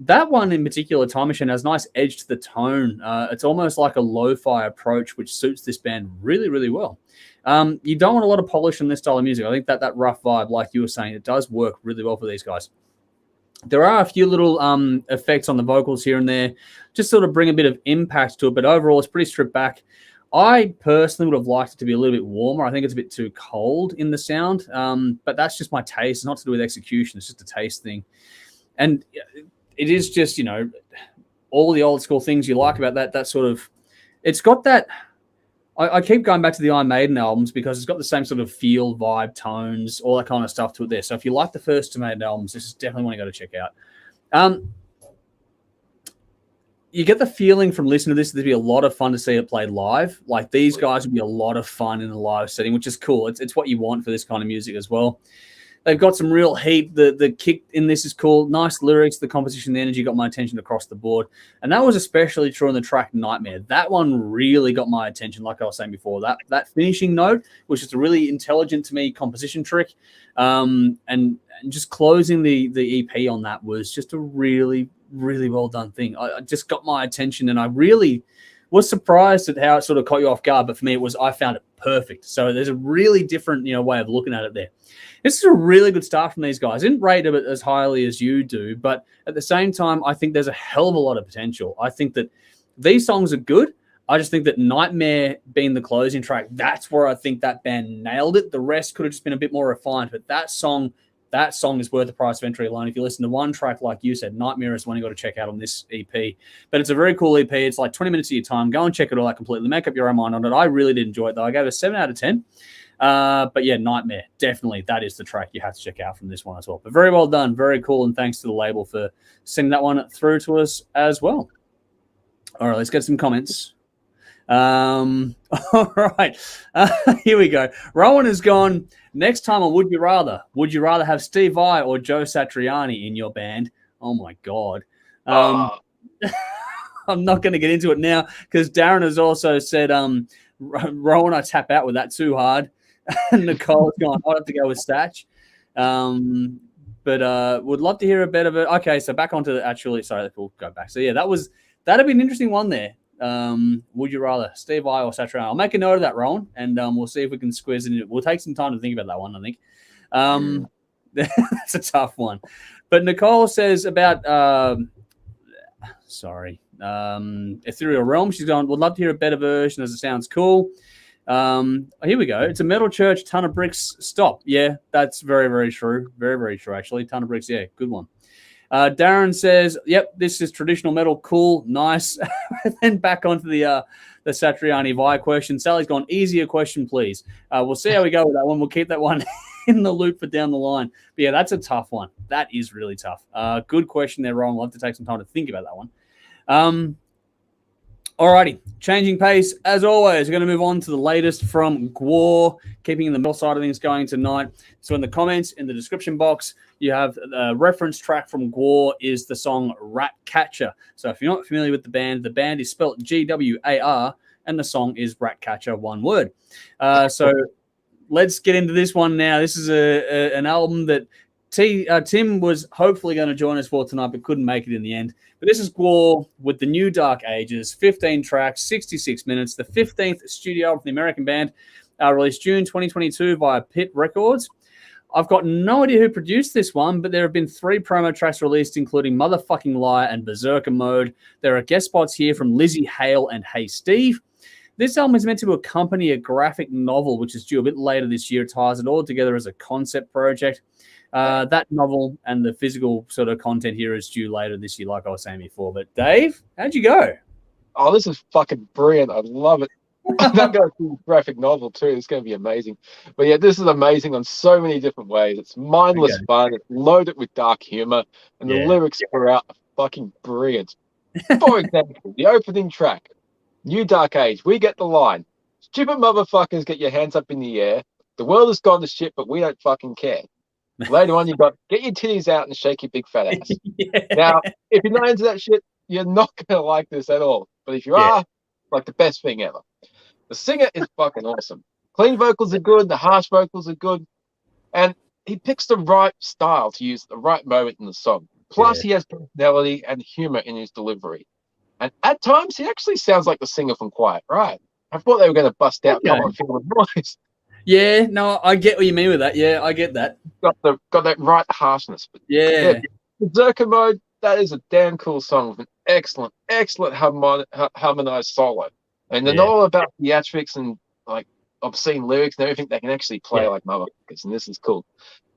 that one in particular, Time Machine, has a nice edge to the tone. It's almost like a lo-fi approach, which suits this band really, really well. You don't want a lot of polish in this style of music. I think that rough vibe, like you were saying, it does work really well for these guys. There are a few little effects on the vocals here and there, just sort of bring a bit of impact to it, but overall it's pretty stripped back. I personally would have liked it to be a little bit warmer. I think it's a bit too cold in the sound, but that's just my taste. It's not to do with execution. It's just a taste thing. And it is just, you know, all the old school things you like about that sort of, it's got that, I keep going back to the Iron Maiden albums because it's got the same sort of feel, vibe, tones, all that kind of stuff to it there. So if you like the first two Maiden albums, this is definitely one you got to check out. You get the feeling from listening to this, there'd be a lot of fun to see it played live. Like these guys would be a lot of fun in a live setting, which is cool. It's what you want for this kind of music as well. They've got some real heat. The kick in this is cool. Nice lyrics. The composition, the energy got my attention across the board. And that was especially true on the track Nightmare. That one really got my attention, like I was saying before. That finishing note was just a really intelligent, to me, composition trick. And just closing the EP on that was just a really, really well done thing. I just got my attention, and I really was surprised at how it sort of caught you off guard. But for me, I found it perfect. So there's a really different, way of looking at it there. This is a really good start from these guys. I didn't rate it as highly as you do, but at the same time, I think there's a hell of a lot of potential. I think that these songs are good. I just think that Nightmare being the closing track, that's where I think that band nailed it. The rest could have just been a bit more refined, but that song is worth the price of entry alone. If you listen to one track, like you said, Nightmare is one you got to check out on this EP. But it's a very cool EP. It's like 20 minutes of your time. Go and check it all out completely. Make up your own mind on it. I really did enjoy it, though. I gave it a 7 out of 10. But yeah, Nightmare, definitely, that is the track you have to check out from this one as well. But very well done, very cool, and thanks to the label for sending that one through to us as well. All right, let's get some comments. All right, here we go. Rowan has gone, next time on Would You Rather have Steve Vai or Joe Satriani in your band? Oh my God. I'm not going to get into it now because Darren has also said, Rowan, I tap out with that too hard. Nicole's gone, I'd have to go with Satch. But would love to hear a bit of it. Okay, so back onto we'll go back. So yeah, that'd be an interesting one there. Would you rather Steve Vai or Satriani? I'll make a note of that, Rowan, and we'll see if we can squeeze it in. We'll take some time to think about that one, I think. That's a tough one. But Nicole says about Ethereal Realm. She's gone, would love to hear a better version as it sounds cool. Here we go. It's a metal church, ton of bricks, stop. Yeah, that's very, very true. Very, very true, actually. Ton of bricks, yeah, good one. Darren says, yep, this is traditional metal, cool, nice. Then back onto the Satriani Vai question. Sally's gone, easier question, please. We'll see how we go with that one. We'll keep that one in the loop for down the line. But yeah, that's a tough one. That is really tough. Good question there, Ron. We'll have to take some time to think about that one. Alrighty, changing pace as always. We're going to move on to the latest from GWAR, keeping in the middle side of things going tonight. So in the comments, in the description box, you have a reference track from GWAR is the song Ratcatcher. So if you're not familiar with the band is spelled GWAR, and the song is Ratcatcher, one word. So let's get into this one now. This is an album that Tim was hopefully going to join us for tonight, but couldn't make it in the end. But this is GWAR with the new Dark Ages, 15 tracks, 66 minutes, the 15th studio album from the American band, released June 2022 via Pit Records. I've got no idea who produced this one, but there have been 3 promo tracks released, including Motherfucking Liar and Berserker Mode. There are guest spots here from Lizzie Hale and Hey Steve. This album is meant to accompany a graphic novel, which is due a bit later this year. It ties it all together as a concept project. That novel and the physical sort of content here is due later this year, like I was saying before. But Dave, how'd you go? Oh, this is fucking brilliant. I love it. I'm going to do a graphic novel too. It's going to be amazing. But yeah, this is amazing on so many different ways. It's mindless fun. It's loaded with dark humor. And the lyrics throughout are fucking brilliant. For example, the opening track, New Dark Age, we get the line. Stupid motherfuckers, get your hands up in the air. The world has gone to shit, but we don't fucking care. Later on, you got get your titties out and shake your big fat ass. Now, if you're not into that shit, you're not gonna like this at all. But if you are, like the best thing ever. The singer is fucking awesome. Clean vocals are good. The harsh vocals are good, and he picks the right style to use at the right moment in the song. Plus, he has personality and humor in his delivery. And at times, he actually sounds like the singer from Quiet Riot. I thought they were going to bust out, come on, feel the noise. Yeah, no, I get what you mean with that. Yeah, I get that. Got that right harshness. But Berserker Mode, that is a damn cool song with an excellent harmonized solo. And they're not all about theatrics and like obscene lyrics and everything. They can actually play like motherfuckers, and this is cool.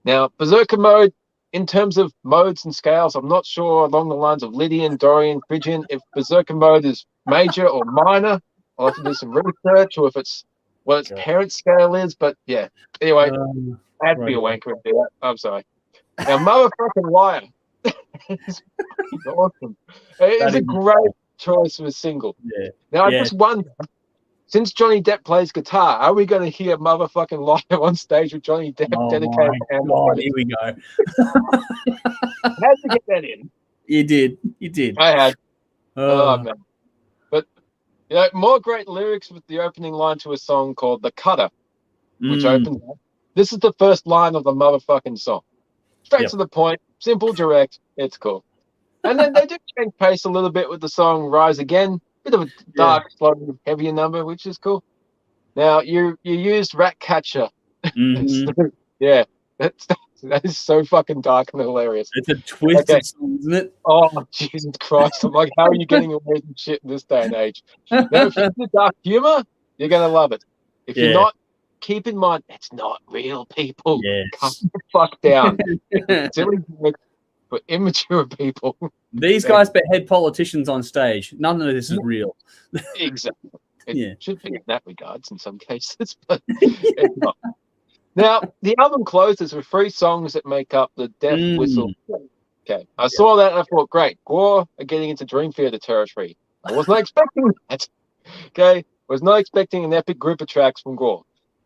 Now, Berserker Mode, in terms of modes and scales, I'm not sure along the lines of Lydian, Dorian, Phrygian, if Berserker Mode is major or minor. I'll have to do some research, or if it's what its parent scale is. But yeah, anyway, I had to be a wanker and do that. I'm sorry. Now, Motherfucking Liar is awesome. It's a great choice for a single. Yeah. Now, I just wonder, since Johnny Depp plays guitar, are we going to hear Motherfucking Liar on stage with Johnny Depp dedicated? Oh, here we go. How'd you get that in? You did. I had. Oh man. But you know, more great lyrics with the opening line to a song called The Cutter, which opens up. This is the first line of the motherfucking song. Straight to the point, simple, direct, it's cool. And then they do change pace a little bit with the song Rise Again. Bit of a dark, slow, heavier number, which is cool. Now, you used Ratcatcher. Yeah, that is so fucking dark and hilarious. It's a twisted song, isn't it? Oh, Jesus Christ. I'm like, how are you getting away from shit in this day and age? Now, if you're into dark humor, you're going to love it. If you're not, keep in mind, it's not real people. Calm the fuck down. It's silly for immature people. These guys behead politicians on stage. None of this is real. Exactly. It should be in that regards in some cases, but it's not. Now, the album closes with 3 songs that make up the Death Whistle. Okay, I saw that and I thought, great, GWAR are getting into Dream Theater territory. I was not expecting that. Okay, I was not expecting an epic group of tracks from GWAR.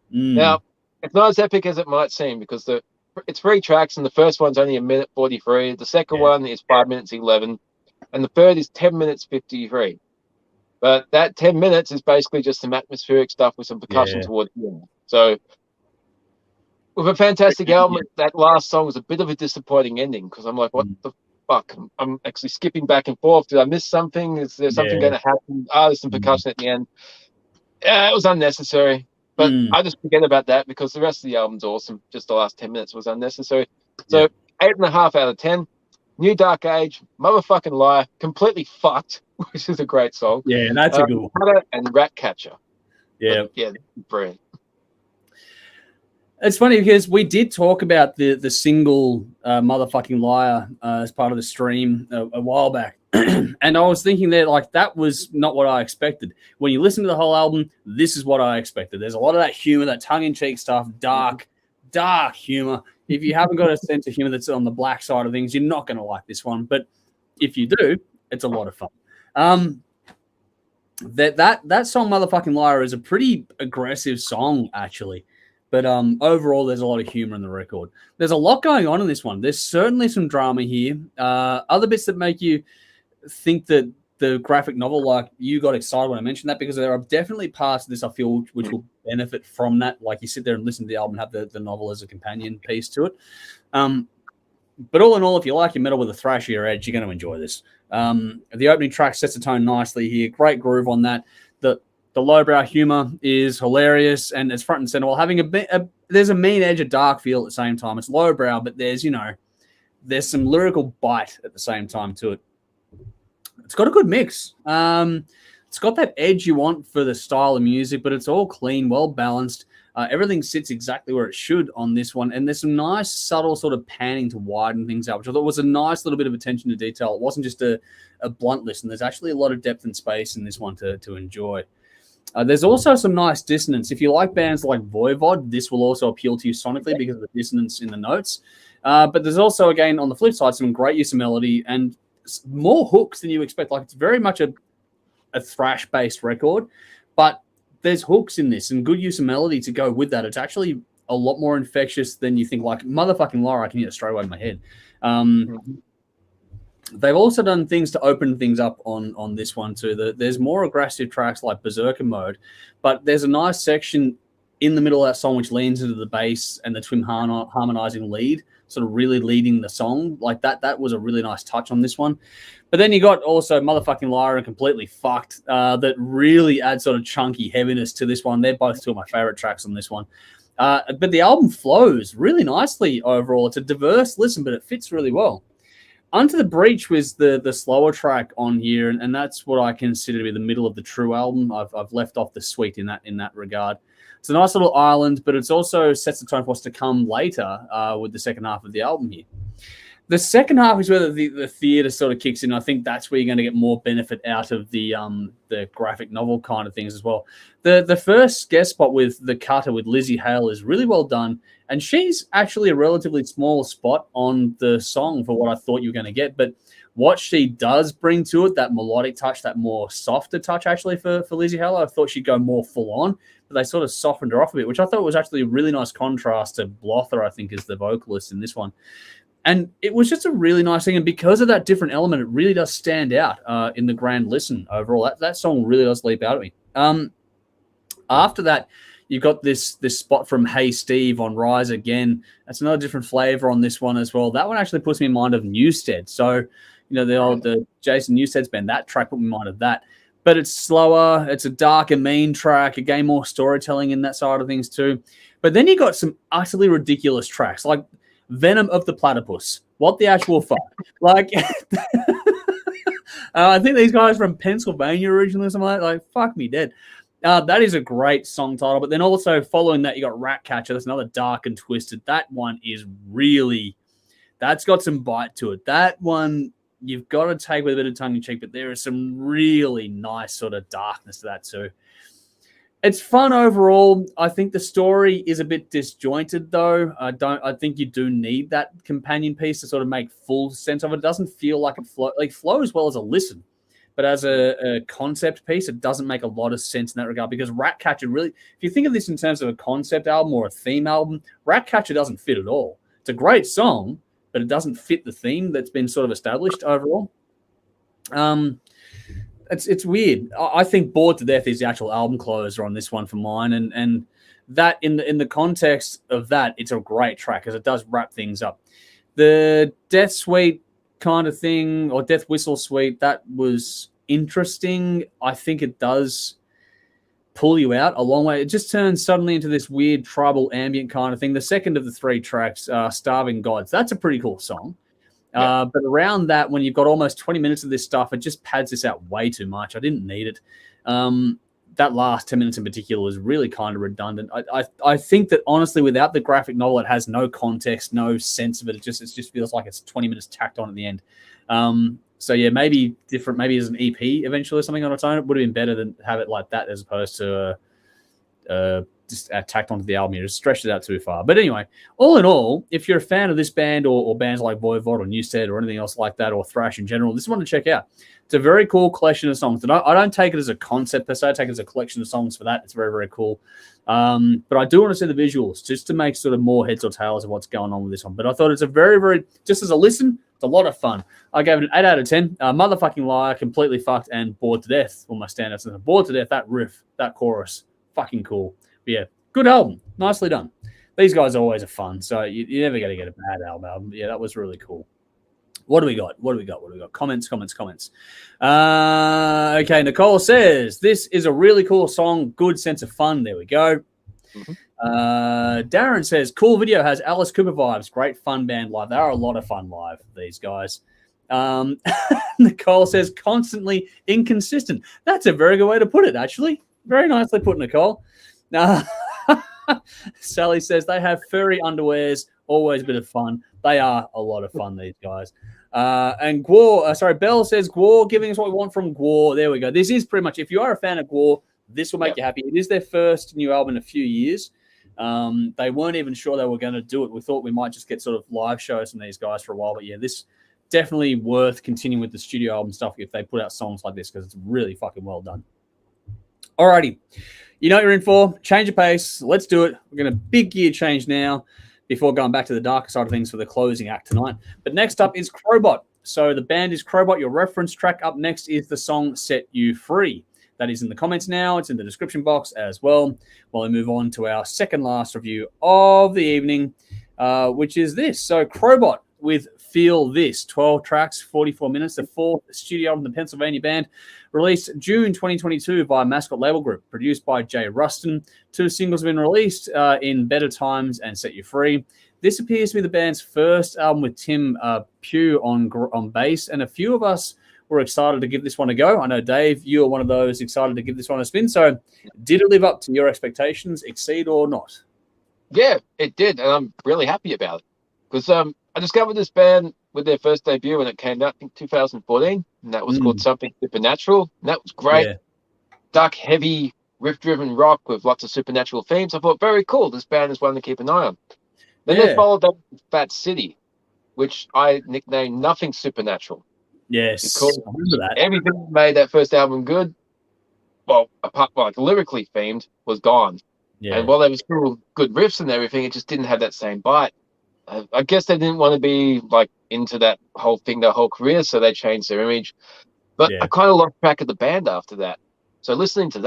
Now, it's not as epic as it might seem because it's 3 tracks and the first one's only 1:43. The second one is 5:11, and the third is 10 minutes 53. But that 10 minutes is basically just some atmospheric stuff with some percussion towards the end. So, with a fantastic album, that last song was a bit of a disappointing ending because I'm like, what the fuck? I'm actually skipping back and forth. Did I miss something? Is there something going to happen? There's some percussion at the end. Yeah, it was unnecessary. But I just forget about that because the rest of the album's awesome. Just the last 10 minutes was unnecessary. So 8.5 out of 10. New Dark Age, Motherfucking Liar, Completely Fucked, which is a great song. Yeah, that's a good one. And Ratcatcher. Yeah. But, yeah, brilliant. It's funny because we did talk about the single Motherfucking Liar as part of the stream a while back. And I was thinking that like that was not what I expected. When you listen to the whole album, this is what I expected. There's a lot of that humor, that tongue-in-cheek stuff, dark humor. If you haven't got a sense of humor that's on the black side of things, you're not going to like this one. But if you do, it's a lot of fun. That song, Motherfucking Liar, is a pretty aggressive song, actually. But overall, there's a lot of humor in the record. There's a lot going on in this one. There's certainly some drama here. Other bits that make you think that the graphic novel, like, you got excited when I mentioned that, because there are definitely parts of this I feel which will benefit from that. Like, you sit there and listen to the album and have the novel as a companion piece to it. But all in all, if you like your metal with a thrashier edge, you're going to enjoy this. The opening track sets the tone nicely here. Great groove on that. The lowbrow humor is hilarious, and it's front and center while having there's a mean edge, a dark feel at the same time. It's lowbrow, but there's there's some lyrical bite at the same time to it. It's got a good mix. It's got that edge you want for the style of music, but it's all clean, well balanced. Everything sits exactly where it should on this one, and there's some nice subtle sort of panning to widen things out, which I thought was a nice little bit of attention to detail. It wasn't just a blunt listen. There's actually a lot of depth and space in this one to enjoy. There's also some nice dissonance. If you like bands like Voivod, this will also appeal to you sonically because of the dissonance in the notes. But there's also, again, on the flip side, some great use of melody and more hooks than you expect. Like, it's very much a thrash-based record, but there's hooks in this and good use of melody to go with that. It's actually a lot more infectious than you think. Like, Motherfucking Liar, I can hear it straight away in my head. They've also done things to open things up on this one too. There's more aggressive tracks like Berserker Mode, but there's a nice section in the middle of that song which leans into the bass and the twin harmonizing lead, sort of really leading the song. Like that was a really nice touch on this one. But then you got also Motherfucking Liar and Completely Fucked that really add sort of chunky heaviness to this one. They're both two of my favorite tracks on this one. But the album flows really nicely overall. It's a diverse listen, but it fits really well. Unto the Breach was the slower track on here, and that's what I consider to be the middle of the true album. I've left off the suite in that regard. It's a nice little island, but it's also sets the tone for what's to come later with the second half of the album here. The second half is where the theater sort of kicks in. I think that's where you're going to get more benefit out of the graphic novel kind of things as well. The first guest spot with the cutter with Lizzie Hale is really well done, and she's actually a relatively small spot on the song for what I thought you were going to get. But what she does bring to it, that melodic touch, that more softer touch actually for Lizzie Hale, I thought she'd go more full on, but they sort of softened her off a bit, which I thought was actually a really nice contrast to Blother, I think, is the vocalist in this one. And it was just a really nice thing. And because of that different element, it really does stand out in the grand listen overall. That song really does leap out at me. After that, you've got this spot from Hey Steve on Rise Again. That's another different flavor on this one as well. That one actually puts me in mind of Newstead. So, the Jason Newstead's band, that track put me in mind of that. But it's slower. It's a dark and mean track. Again, more storytelling in that side of things too. But then you got some utterly ridiculous tracks like Venom of the Platypus. What the actual fuck? Like, I think these guys from Pennsylvania originally or something like that. Like, fuck me dead. That is a great song title. But then also following that, you got Ratcatcher. That's another dark and twisted. That one is really, that's got some bite to it. That one you've got to take with a bit of tongue in cheek, but there is some really nice sort of darkness to that too. It's fun overall. I think the story is a bit disjointed, though. I think you do need that companion piece to sort of make full sense of it. It doesn't feel like it flows well as a listen, but as a concept piece, it doesn't make a lot of sense in that regard. Because Ratcatcher really, if you think of this in terms of a concept album or a theme album, Ratcatcher doesn't fit at all. It's a great song, but it doesn't fit the theme that's been sort of established overall. It's weird. I think Bored to Death is the actual album closer on this one for mine, and that in the context of that, it's a great track because it does wrap things up. The Death Suite kind of thing, or Death Whistle Suite, that was interesting. I think it does pull you out a long way. It just turns suddenly into this weird tribal ambient kind of thing. The second of the three tracks, Starving Gods, that's a pretty cool song. Yeah. But around that, when you've got almost 20 minutes of this stuff, it just pads this out way too much. I didn't need it. That last 10 minutes in particular was really kind of redundant. I think that honestly, without the graphic novel, it has no context, no sense of it. It just feels like it's 20 minutes tacked on at the end. So yeah, maybe different. Maybe as an EP eventually or something on its own, it would have been better than have it like that as opposed to just tacked onto the album. You just stretched it out too far. But anyway, all in all, if you're a fan of this band or bands like Voivod or Newstead or anything else like that, or thrash in general, this is one to check out. It's a very cool collection of songs. And I don't take it as a concept per se. I take it as a collection of songs for that. It's very, very cool. But I do want to see the visuals just to make sort of more heads or tails of what's going on with this one. But I thought it's a very, very, just as a listen, it's a lot of fun. I gave it an 8 out of 10. Motherfucking liar, completely fucked, and bored to death. All my standouts. Bored to death, that riff, that chorus, fucking cool. But yeah, good album. Nicely done. These guys are always a fun, so you're never going to get a bad album. Yeah, that was really cool. What do we got? Comments. Okay, Nicole says, this is a really cool song. Good sense of fun. There we go. Darren says, cool video, has Alice Cooper vibes. Great fun band live. They are a lot of fun live, these guys. Nicole says, constantly inconsistent. That's a very good way to put it, actually. Very nicely put, Nicole. Sally says, they have furry underwears. Always a bit of fun. They are a lot of fun, these guys. And GWAR, Belle says, GWAR giving us what we want from GWAR. There we go. This is pretty much, if you are a fan of GWAR, this will make you happy. It is their first new album in a few years. They weren't even sure they were going to do it. We thought we might just get sort of live shows from these guys for a while. But yeah, this definitely worth continuing with the studio album stuff if they put out songs like this, because it's really fucking well done. Alrighty. You know what you're in for. Change of pace. Let's do it. We're going to big gear change now before going back to the darker side of things for the closing act tonight. But next up is Crobot. So the band is Crobot. Your reference track up next is the song Set You Free. That is in the comments now. It's in the description box as well. While we move on to our second last review of the evening, which is this. So Crobot with Feel This. 12 tracks, 44 minutes. The fourth studio album of the Pennsylvania band. Released June 2022 by Mascot Label Group. Produced by Jay Ruston. 2 singles have been released in Better Times and Set You Free. This appears to be the band's first album with Tim Pugh on bass. And a few of us were excited to give this one a go. I know, Dave, you are one of those excited to give this one a spin. So did it live up to your expectations, exceed or not? Yeah, it did. And I'm really happy about it. Because I discovered this band with their first debut when it came out, I think 2014. And that was called Something Supernatural. And that was great. Yeah. Dark, heavy, riff-driven rock with lots of supernatural themes. I thought, very cool. This band is one to keep an eye on. Then they followed that with Fat City, which I nicknamed Nothing Supernatural. Yes, because I remember that. Everything that made that first album good, well, apart like lyrically themed, was gone. Yeah. And while there was still good riffs and everything, it just didn't have that same bite. I guess they didn't want to be like into that whole thing their whole career, so they changed their image. But I kind of lost track of the band after that. So listening to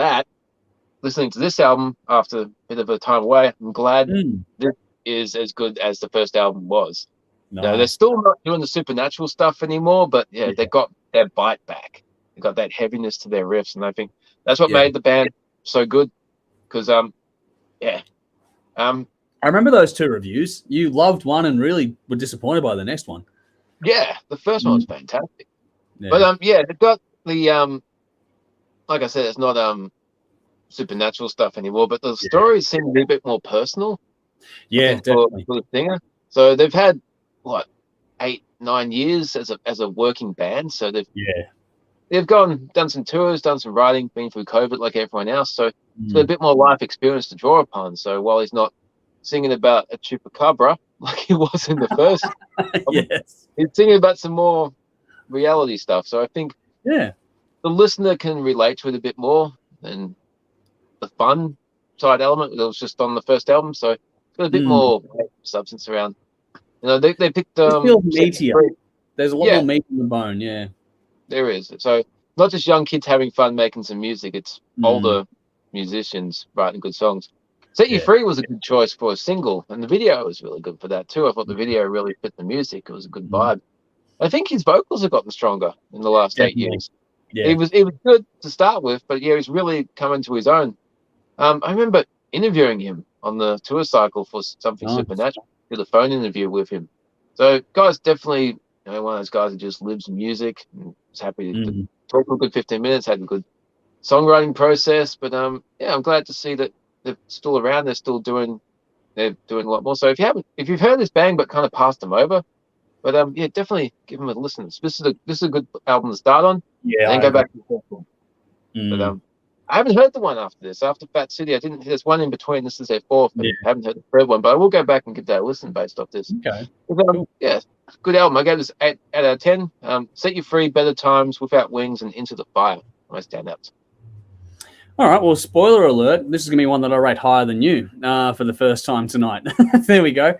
this album after a bit of a time away, I'm glad this is as good as the first album was. Nice. No, they're still not doing the supernatural stuff anymore, but they got their bite back. They got that heaviness to their riffs, and I think that's what made the band so good. Because I remember those 2 reviews. You loved one and really were disappointed by the next one. Yeah, the first one was fantastic. Yeah. But they've got the like I said, it's not supernatural stuff anymore, but the stories seem to be a bit more personal. Yeah, definitely. For the singer. So they've had what 8-9 years as a working band. So they've done some tours, done some writing, been through COVID like everyone else. So it's got a bit more life experience to draw upon. So while he's not singing about a chupacabra like he was in the first, he's singing about some more reality stuff. So I think the listener can relate to it a bit more than the fun side element that was just on the first album. So it's got a bit more substance around. You know, they picked it feels meatier. There's a lot more meat in the bone, there is. So not just young kids having fun making some music, it's older musicians writing good songs. Set You Free was a good choice for a single, and the video was really good for that too. I thought the video really fit the music. It was a good vibe. I think his vocals have gotten stronger in the last 8 years. Yeah. It was good to start with, but he's really coming to his own. I remember interviewing him on the tour cycle for Something Supernatural. Did a phone interview with him. So guy's definitely one of those guys that just lives music and is happy to talk for a good 15 minutes, had a good songwriting process. But I'm glad to see that they're still around. They're doing a lot more. So if you've heard this band but kind of passed them over, but definitely give them a listen. This is a good album to start on. Yeah, and then go back to the first one. But I haven't heard the one after this. After Fat City, I didn't. There's one in between. This is their fourth, and I haven't heard the third one. But I will go back and give that a listen based off this. Okay. Cool. Yeah, good album. I gave this 8 out of 10. Set You Free, Better Times, Without Wings, and Into the Fire. My standouts. All right. Well, spoiler alert. This is gonna be one that I rate higher than you for the first time tonight. There we go.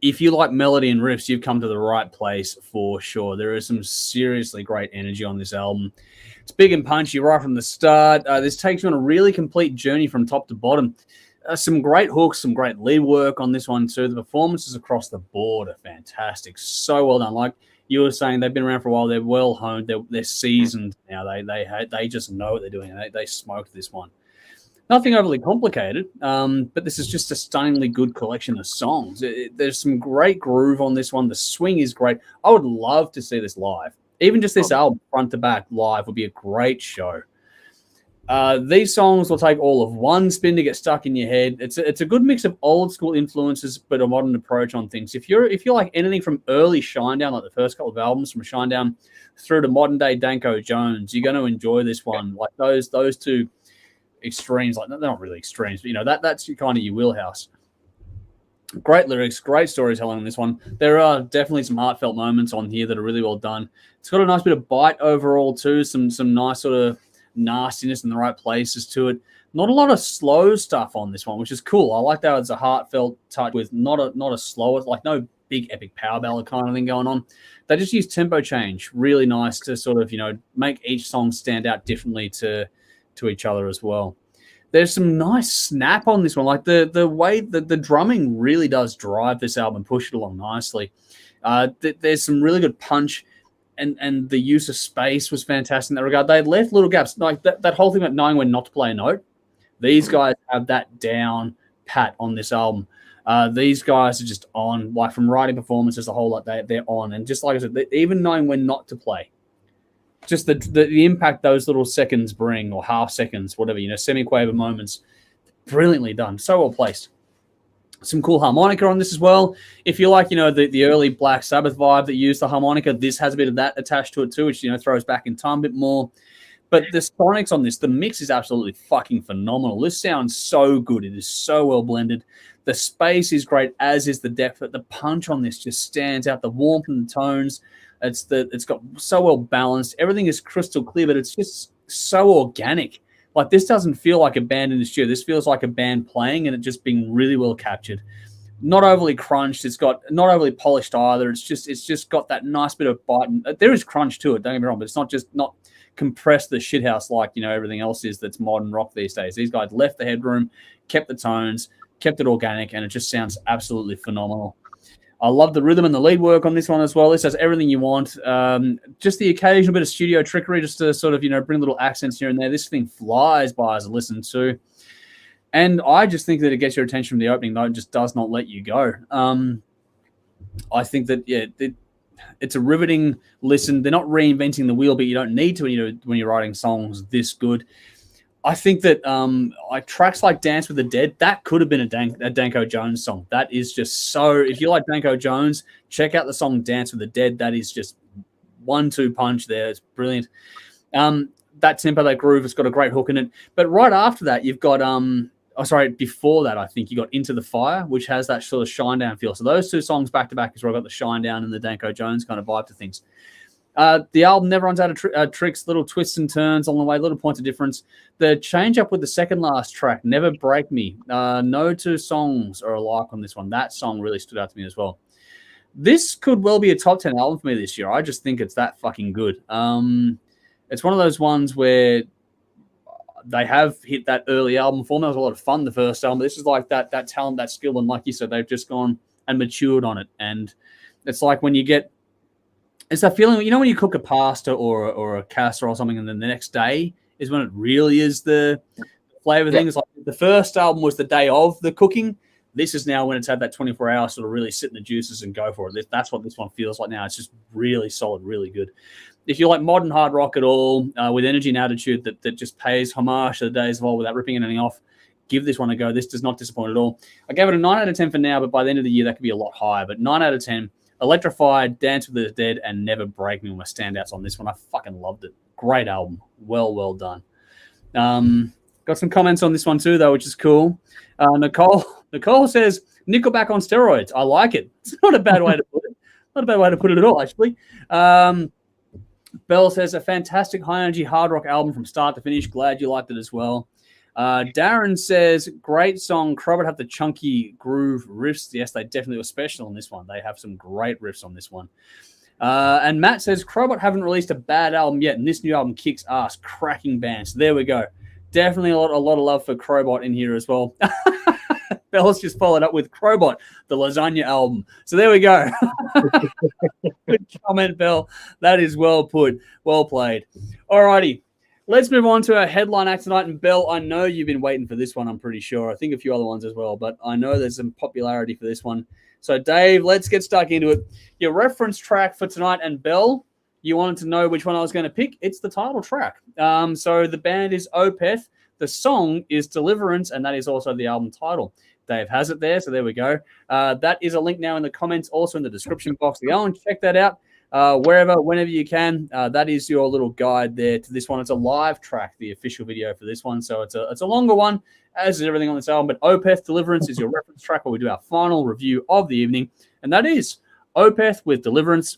If you like melody and riffs, you've come to the right place for sure. There is some seriously great energy on this album. It's big and punchy right from the start. This takes you on a really complete journey from top to bottom. Some great hooks, some great lead work on this one too. The performances across the board are fantastic. So well done. Like you were saying, they've been around for a while. They're well honed. They're seasoned now. They just know what they're doing. They smoked this one. Nothing overly complicated, but this is just a stunningly good collection of songs. There's some great groove on this one. The swing is great. I would love to see this live. Even just this album, front to back, live would be a great show. These songs will take all of one spin to get stuck in your head. It's a good mix of old school influences, but a modern approach on things. If you like anything from early Shinedown, like the first couple of albums from Shinedown, through to modern day Danko Jones, you're going to enjoy this one. Like those two extremes, like they're not really extremes, but that's kind of your wheelhouse. Great lyrics, great storytelling on this one. There are definitely some heartfelt moments on here that are really well done. It's got a nice bit of bite overall too, some nice sort of nastiness in the right places to it. Not a lot of slow stuff on this one, which is cool. I like that it's a heartfelt touch with not a slower, like no big epic power ballad kind of thing going on. They just use tempo change really nice to sort of make each song stand out differently to each other as well. There's some nice snap on this one. Like the way that the drumming really does drive this album, push it along nicely. There's some really good punch, and the use of space was fantastic in that regard. They left little gaps. Like that whole thing about knowing when not to play a note. These guys have that down pat on this album. These guys are just on, like from writing performances, the whole lot, they're on. And just like I said, even knowing when not to play. Just the impact those little seconds bring, or half seconds, whatever, semi-quaver moments, brilliantly done. So well placed. Some cool harmonica on this as well. If you like, the early Black Sabbath vibe that used the harmonica, this has a bit of that attached to it too, which, throws back in time a bit more. But the sonics on this, the mix is absolutely fucking phenomenal. This sounds so good. It is so well blended. The space is great, as is the depth. But the punch on this just stands out. The warmth and the tones. It's got so well balanced. Everything is crystal clear, but it's just so organic. Like this doesn't feel like a band in the studio. This feels like a band playing, and it just being really well captured. Not overly crunched. It's got not overly polished either. It's just got that nice bit of bite. And there is crunch to it. Don't get me wrong, but it's not compressed the shithouse like everything else is that's modern rock these days. These guys left the headroom, kept the tones, kept it organic, and it just sounds absolutely phenomenal. I love the rhythm and the lead work on this one as well. This has everything you want. Just the occasional bit of studio trickery just to sort of, bring little accents here and there. This thing flies by as a listen to. And I just think that it gets your attention from the opening, though. It just does not let you go. I think that, it's a riveting listen. They're not reinventing the wheel, but you don't need to when you're writing songs this good. I think that like tracks like Dance with the Dead, that could have been a Danko Jones song. That is just so... If you like Danko Jones, check out the song Dance with the Dead. That is just 1-2 punch there. It's brilliant. That tempo, that groove, it's got a great hook in it. But right after that, you've got... before that, I think you got Into the Fire, which has that sort of Shinedown feel. So those two songs back-to-back is where I got the Shinedown and the Danko Jones kind of vibe to things. The album never runs out of tricks, little twists and turns on the way, little points of difference. The change up with the second last track, Never Break Me. No two songs are alike on this one. That song really stood out to me as well. This could well be a top 10 album for me this year. I just think it's that fucking good. It's one of those ones where they have hit that early album form. That was a lot of fun, the first album. This is like that talent, that skill, and like you said, they've just gone and matured on it. And it's like when you get... It's that feeling, when you cook a pasta or a casserole or something, and then the next day is when it really is the flavor thing. It's like the first album was the day of the cooking. This is now when it's had that 24 hours sort of really sit in the juices and go for it. That's what this one feels like now. It's just really solid, really good. If you like modern hard rock at all, with energy and attitude that just pays homage to the days of old without ripping anything off, give this one a go. This does not disappoint at all. I gave it a 9 out of 10 for now, but by the end of the year, that could be a lot higher. But 9 out of 10. Electrified, Dance with the Dead, and Never Break Me were my standouts on this one. I fucking loved it. Great album. Well done. Got some comments on this one too, though, which is cool. Nicole says, Nickelback on steroids. I like it. It's not a bad way to put it. Not a bad way to put it at all, actually. Bell says, a fantastic high-energy hard rock album from start to finish. Glad you liked it as well. Darren says, great song. Crobot have the chunky groove riffs. Yes, they definitely were special on this one. They have some great riffs on this one. And Matt says, Crobot haven't released a bad album yet, and this new album kicks ass. Cracking band. So there we go. Definitely a lot of love for Crobot in here as well. Bell's just followed up with Crobot, the lasagna album. So there we go. Good comment, Bell. That is well put. Well played. All righty. Let's move on to our headline act tonight. And Bell, I know you've been waiting for this one, I'm pretty sure. I think a few other ones as well, but I know there's some popularity for this one. So, Dave, let's get stuck into it. Your reference track for tonight, and Bell, you wanted to know which one I was going to pick. It's the title track. So the band is Opeth. The song is Deliverance, and that is also the album title. Dave has it there, so there we go. That is a link now in the comments, also in the description box. Go and check that out whenever you can. That is your little guide there to this one. It's a live track, the official video for this one, so it's a longer one, as is everything on this album. But Opeth Deliverance is your reference track where we do our final review of the evening, and that is Opeth with Deliverance.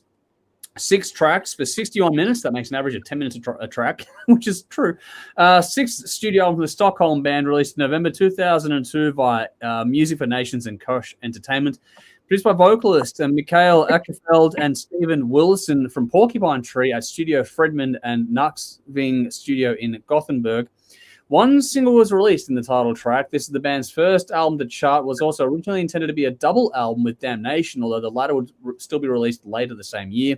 6 tracks for 61 minutes. That makes an average of 10 minutes a track, which is true. 6 studio album from the Stockholm band, released in November 2002 via Music for Nations and Koch Entertainment. Produced by vocalists Mikael Åkerfeldt and Stephen Wilson from Porcupine Tree at Studio Fredman and Naxving Studio in Gothenburg. 1 single was released in the title track. This is the band's first album to chart. Was also originally intended to be a double album with Damnation, although the latter would still be released later the same year.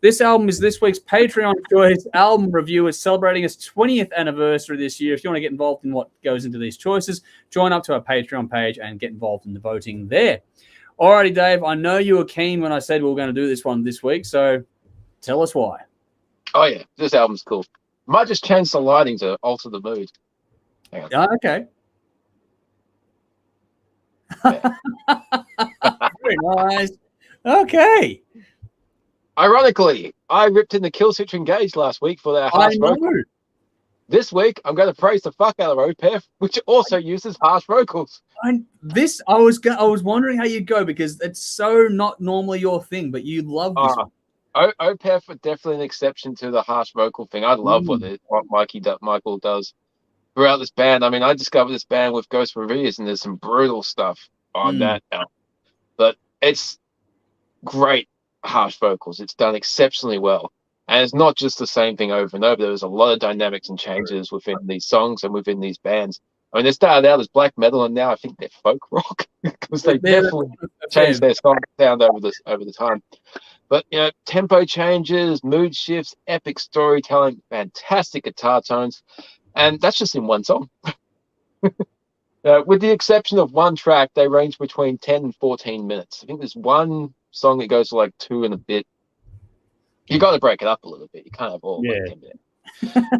This album is this week's Patreon choice album review. Is celebrating its 20th anniversary this year. If you want to get involved in what goes into these choices, join up to our Patreon page and get involved in the voting there. Alrighty, Dave, I know you were keen when I said we were going to do this one this week, so tell us why. Oh, yeah, this album's cool. Might just change the lighting to alter the mood. Hang on. Okay. Very nice. Okay. Ironically, I ripped in the Kill Switch Engage last week for their harsh vocals. This week, I'm going to praise the fuck out of Opeth, which also uses harsh vocals. I was wondering how you'd go, because it's so not normally your thing, but you love this one. Opeth are definitely an exception to the harsh vocal thing. I love what Michael does throughout this band. I mean, I discovered this band with Ghost Reveres, and there's some brutal stuff on that now. But it's great harsh vocals. It's done exceptionally well. And it's not just the same thing over and over. There's a lot of dynamics and changes within these songs and within these bands. I mean, they started out as black metal, and now I think they're folk rock, because they definitely changed their sound over the time. But, you know, tempo changes, mood shifts, epic storytelling, fantastic guitar tones. And that's just in one song. With the exception of 1 track, they range between 10 and 14 minutes. I think there's 1 song that goes to like 2 and a bit. You got to break it up a little bit. You can't have all 10 minutes.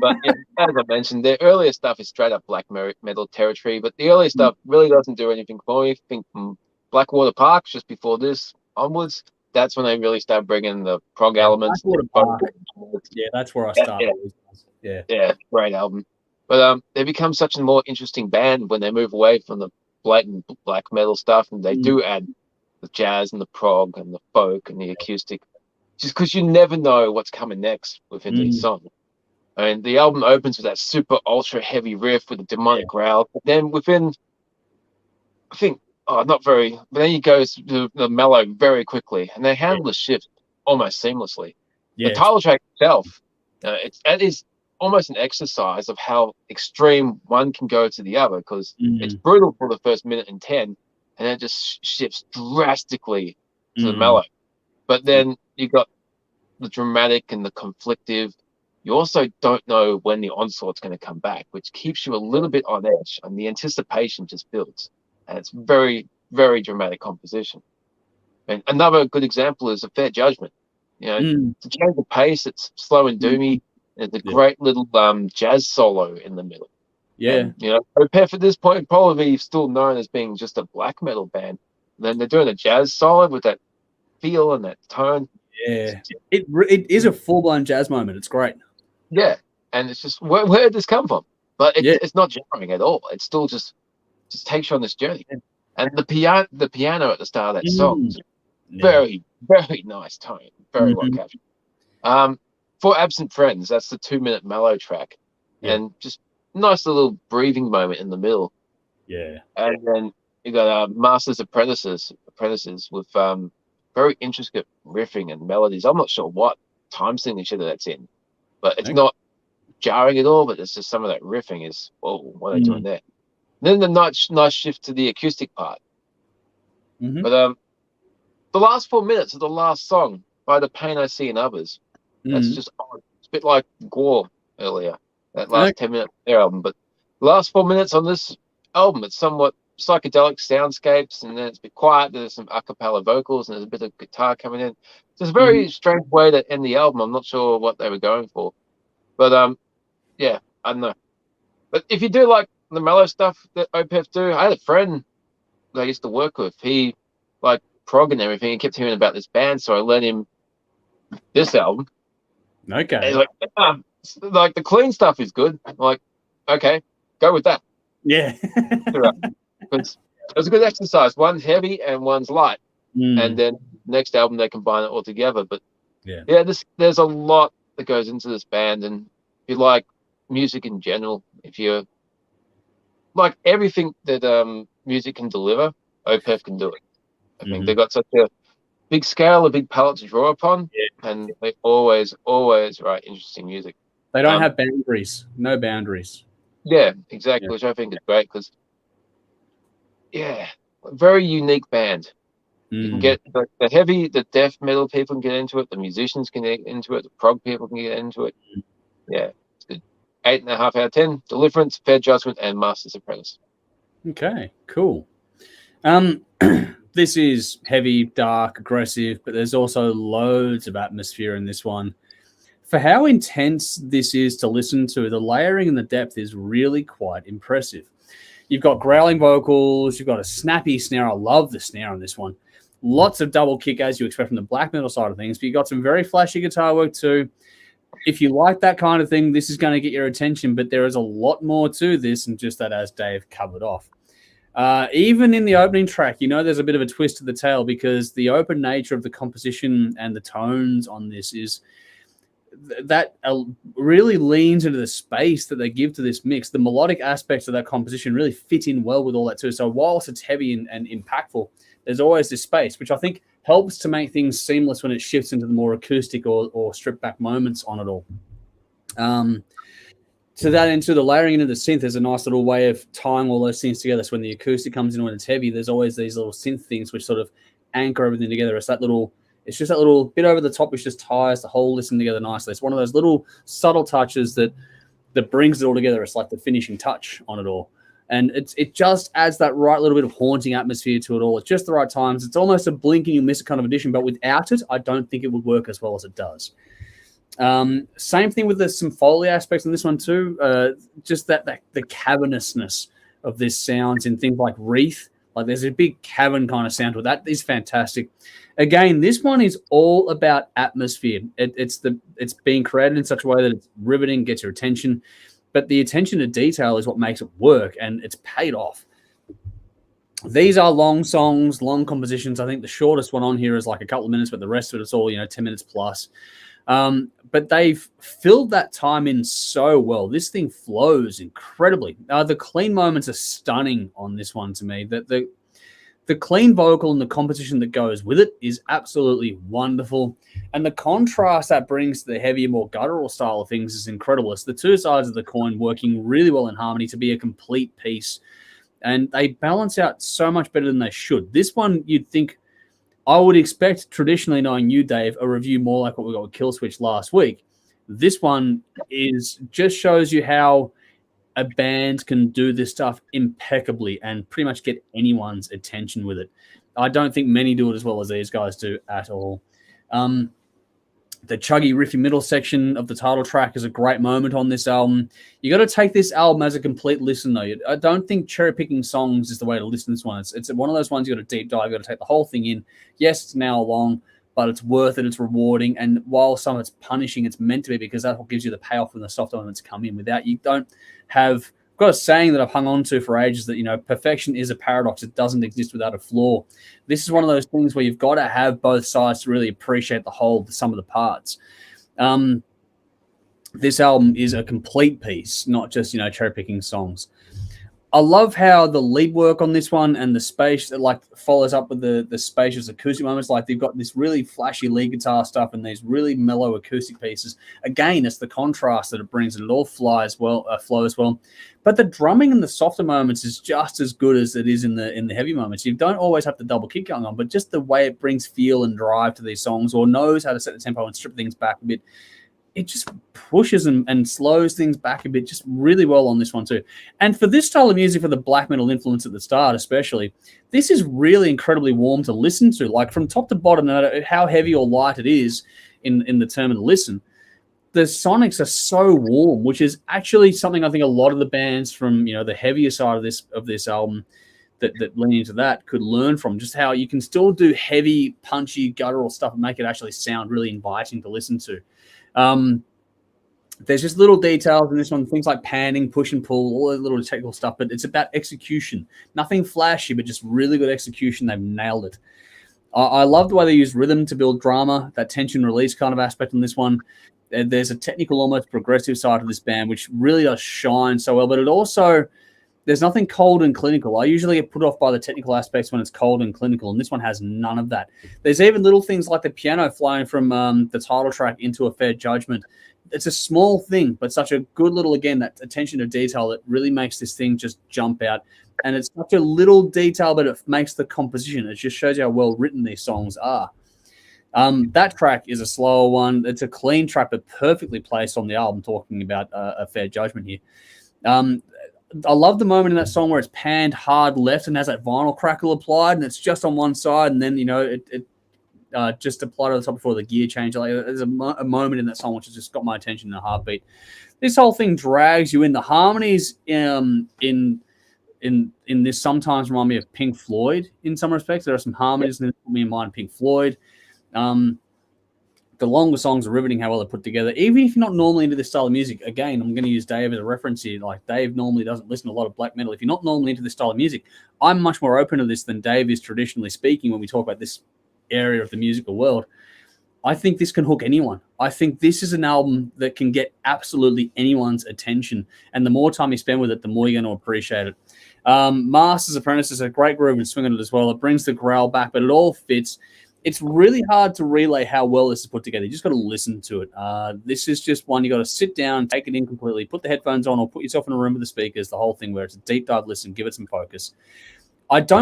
But yeah, as I mentioned, their earlier stuff is straight up black metal territory. But the earlier stuff really doesn't do anything for me. I think from Blackwater Park, just before this onwards, that's when they really started bringing the prog elements. Yeah, that's where I started. Yeah, great album. But they become such a more interesting band when they move away from the blatant black metal stuff, and they do add the jazz and the prog and the folk and the acoustic, just because you never know what's coming next within these songs. I mean, the album opens with that super ultra heavy riff with a demonic growl, but then within, I think, not very, but then he goes to the mellow very quickly, and they handle the shift almost seamlessly. The title track itself, it is almost an exercise of how extreme one can go to the other, because it's brutal for the first minute and 10, and then it just shifts drastically to the mellow. But then you got the dramatic and the conflictive. You also don't know when the onslaught's going to come back, which keeps you a little bit on edge, and the anticipation just builds. And it's very, very dramatic composition. And another good example is A Fair Judgment. You know, to change the pace, it's slow and doomy. There's a great little jazz solo in the middle. And, you know, Opeth at this point probably still known as being just a black metal band. And then they're doing a jazz solo with that feel and that tone. Yeah, it is a full-blown jazz moment. It's great. Yeah, and it's just where did this come from? But it's not jarring at all. It still just takes you on this journey. And the piano at the start of that song is very, very nice tone, very well captured. For Absent Friends, that's the 2-minute mellow track, and just nice little breathing moment in the middle. Yeah, and then you got Masters Apprentices with very intricate riffing and melodies. I'm not sure what time signature that's in, but it's not jarring at all. But it's just some of that riffing is, what are they doing there? And then the nice shift to the acoustic part. But the last 4 minutes of the last song, By the Pain I See in Others, that's just odd. It's a bit like GWAR earlier, that last 10 minutes of their album. But the last 4 minutes on this album, it's somewhat psychedelic soundscapes, and then it's a bit quiet. There's some a cappella vocals, and there's a bit of guitar coming in. It's a very strange way to end the album. I'm not sure what they were going for. But yeah, I don't know. But if you do like the mellow stuff that Opeth do, I had a friend that I used to work with. He like prog and everything. He kept hearing about this band, so I lent him this album. Okay. And he's like the clean stuff is good. I'm like, okay, go with that. Yeah. It was a good exercise. One's heavy and one's light. And then next album they combine it all together. But there's a lot that goes into this band, and if you like music in general, if you like everything that music can deliver, Opeth can do it. I think they've got such a big scale, a big palette to draw upon, and they always write interesting music. They don't have boundaries. No boundaries. Yeah, exactly, which I think is great because, very unique band. You can get the heavy, the death metal people can get into it, the musicians can get into it, the prog people can get into it. Yeah, it's good. 8.5 out of 10. Deliverance, Fair Judgment, and Masters Apprentice. Okay, cool. This is heavy, dark, aggressive, but there's also loads of atmosphere in this one. For how intense this is to listen to, the layering and the depth is really quite impressive. You've got growling vocals, you've got a snappy snare. I love the snare on this one. Lots of double kick, as you expect from the black metal side of things, but you've got some very flashy guitar work too. If you like that kind of thing, this is going to get your attention, but there is a lot more to this than just that, as Dave covered off. Even in the opening track, there's a bit of a twist to the tale because the open nature of the composition and the tones on this is that really leans into the space that they give to this mix. The melodic aspects of that composition really fit in well with all that too. So whilst it's heavy and impactful, there's always this space, which I think helps to make things seamless when it shifts into the more acoustic or stripped back moments on it all. To that end, to the layering into the synth, there's a nice little way of tying all those things together. So when the acoustic comes in when it's heavy, there's always these little synth things which sort of anchor everything together. It's just that little bit over the top which just ties the whole listen together nicely. It's one of those little subtle touches that brings it all together. It's like the finishing touch on it all. And it just adds that right little bit of haunting atmosphere to it all. It's just the right times. It's almost a blink and you miss it kind of addition, but without it, I don't think it would work as well as it does. Same thing with the sympholy aspects in this one too. Just the cavernousness of this sounds in things like Wreath. Like there's a big cavern kind of sound to it. That is fantastic. Again, this one is all about atmosphere. It's being created in such a way that it's riveting, gets your attention. But the attention to detail is what makes it work, and it's paid off. These are long songs, long compositions. I think the shortest one on here is like a couple of minutes, but the rest of it is all 10 minutes plus. But they've filled that time in so well. This thing flows incredibly. The clean moments are stunning on this one to me. The clean vocal and the composition that goes with it is absolutely wonderful. And the contrast that brings to the heavier, more guttural style of things is incredible. It's the two sides of the coin working really well in harmony to be a complete piece. And they balance out so much better than they should. This one, you'd think, I would expect, traditionally knowing you, Dave, a review more like what we got with Killswitch last week. This one just shows you how a band can do this stuff impeccably and pretty much get anyone's attention with it. I don't think many do it as well as these guys do at all. The chuggy, riffy middle section of the title track is a great moment on this album. You got to take this album as a complete listen, though. I don't think cherry-picking songs is the way to listen to this one. It's one of those ones you got to deep dive. You got to take the whole thing in. Yes, it's an hour long, but it's worth it. It's rewarding. And while some it's punishing, it's meant to be, because that's what gives you the payoff when the soft elements come in. Without, you don't have... I've got a saying that I've hung on to for ages that, perfection is a paradox. It doesn't exist without a flaw. This is one of those things where you've got to have both sides to really appreciate the whole, the sum of the parts. This album is a complete piece, not just, cherry-picking songs. I love how the lead work on this one and the space that follows up with the spacious acoustic moments. Like, they've got this really flashy lead guitar stuff and these really mellow acoustic pieces. Again, it's the contrast that it brings, and it all flows well. But the drumming in the softer moments is just as good as it is in the heavy moments. You don't always have the double kick going on, but just the way it brings feel and drive to these songs, or knows how to set the tempo and strip things back a bit. It just pushes and slows things back a bit just really well on this one too. And for this style of music, for the black metal influence at the start especially, this is really incredibly warm to listen to. Like, from top to bottom, no matter how heavy or light it is in the term of the listen, the sonics are so warm, which is actually something I think a lot of the bands from the heavier side of this album that lean into that could learn from. Just how you can still do heavy, punchy, guttural stuff and make it actually sound really inviting to listen to. There's just little details in this one, things like panning, push and pull, all the little technical stuff, but it's about execution. Nothing flashy, but just really good execution. They've nailed it. I love the way they use rhythm to build drama, that tension release kind of aspect on this one. There's a technical, almost progressive side of this band, which really does shine so well, but it also, there's nothing cold and clinical. I usually get put off by the technical aspects when it's cold and clinical, and this one has none of that. There's even little things like the piano flying from the title track into A Fair Judgment. It's a small thing, but such a good little, again, that attention to detail that really makes this thing just jump out. And it's such a little detail, but it makes the composition. It just shows you how well written these songs are. That track is a slower one. It's a clean track, but perfectly placed on the album, talking about A Fair Judgment here. I love the moment in that song where it's panned hard left and has that vinyl crackle applied, and it's just on one side, and then it just applied to the top before the gear change. Like, there's a moment in that song which has just got my attention in a heartbeat. This whole thing drags you in. The harmonies in this sometimes remind me of Pink Floyd in some respects. There are some harmonies that put me in mind of Pink Floyd. The longer songs are riveting how well they're put together. Even if you're not normally into this style of music, again, I'm going to use Dave as a reference here. Like, Dave normally doesn't listen to a lot of black metal. If you're not normally into this style of music, I'm much more open to this than Dave is traditionally speaking when we talk about this area of the musical world. I think this can hook anyone. I think this is an album that can get absolutely anyone's attention. And the more time you spend with it, the more you're going to appreciate it. Master's Apprentice is a great groove and swing on it as well. It brings the growl back, but it all fits. It's really hard to relay how well this is put together. You just got to listen to it. This is just one you got to sit down, take it in completely, put the headphones on, or put yourself in a room with the speakers, the whole thing, where it's a deep dive listen, give it some focus. I just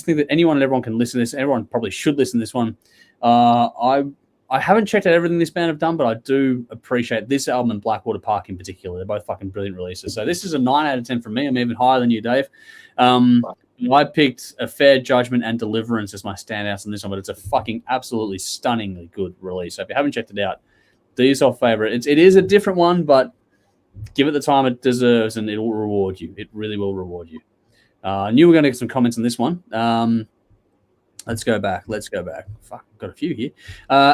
think that anyone and everyone can listen to this. Everyone probably should listen to this one. I haven't checked out everything this band have done, but I do appreciate this album and Blackwater Park in particular. They're both fucking brilliant releases. So this is a 9 out of 10 from me. I'm even higher than you, Dave. I picked A Fair Judgment and Deliverance as my standouts on this one, but it's a fucking absolutely stunningly good release. So if you haven't checked it out, do yourself a favor. It is a different one, but give it the time it deserves, and it will reward you. It really will reward you. I knew we were going to get some comments on this one. Let's go back. Fuck, got a few here.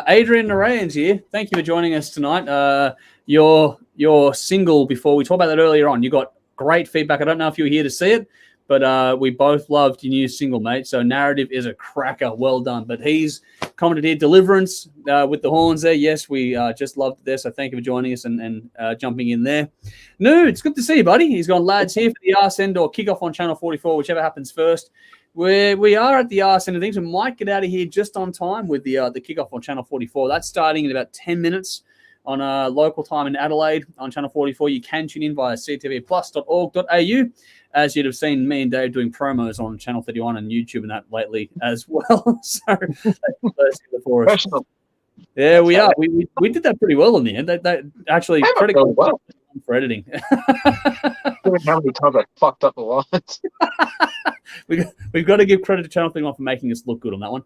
Adrian Narayan's here. Thank you for joining us tonight. Your single, before we talked about that earlier on, you got great feedback. I don't know if you were here to see it, but we both loved your new single, mate. So Narrative is a cracker. Well done. But he's commented here, Deliverance with the horns there. Yes, we just loved this. So thank you for joining us and jumping in there. No, it's good to see you, buddy. He's gone, lads, here for the arse end or kickoff on Channel 44, whichever happens first. We are at the arse end of things. We might get out of here just on time with the kickoff on Channel 44. That's starting in about 10 minutes on local time in Adelaide on Channel 44. You can tune in via ctvplus.org.au. As you'd have seen me and Dave doing promos on Channel 31 and YouTube and that lately as well. So that's for us. Yeah, we are. We did that pretty well in the end. They actually credit well for editing. How many times I fucked up the lines? We've got to give credit to Channel 31 for making us look good on that one.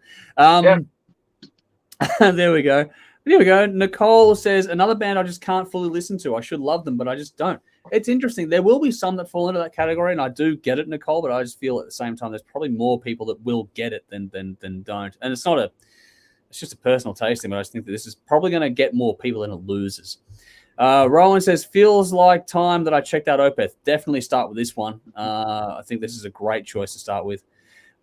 There we go. Here we go. Nicole says, another band I just can't fully listen to. I should love them, but I just don't. It's interesting. There will be some that fall into that category, and I do get it, Nicole, but I just feel at the same time there's probably more people that will get it than don't. And it's just a personal tasting, but I just think that this is probably going to get more people than it loses. Rowan says, feels like time that I checked out Opeth. Definitely start with this one. I think this is a great choice to start with.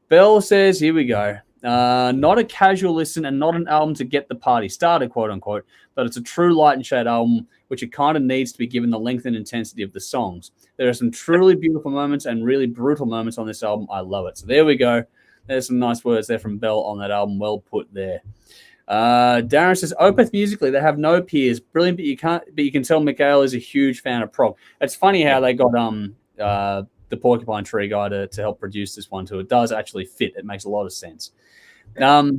Bell says, here we go. Not a casual listen and not an album to get the party started, quote unquote, but it's a true light and shade album, which it kind of needs to be given the length and intensity of the songs. There are some truly beautiful moments and really brutal moments on this album. I love it. So there we go. There's some nice words there from Bell on that album. Well put there. Darren says, Opeth musically, they have no peers. Brilliant, but you can tell Mikhail is a huge fan of prog. It's funny how they got the Porcupine Tree guy to help produce this one too. It does actually fit. It makes a lot of sense. All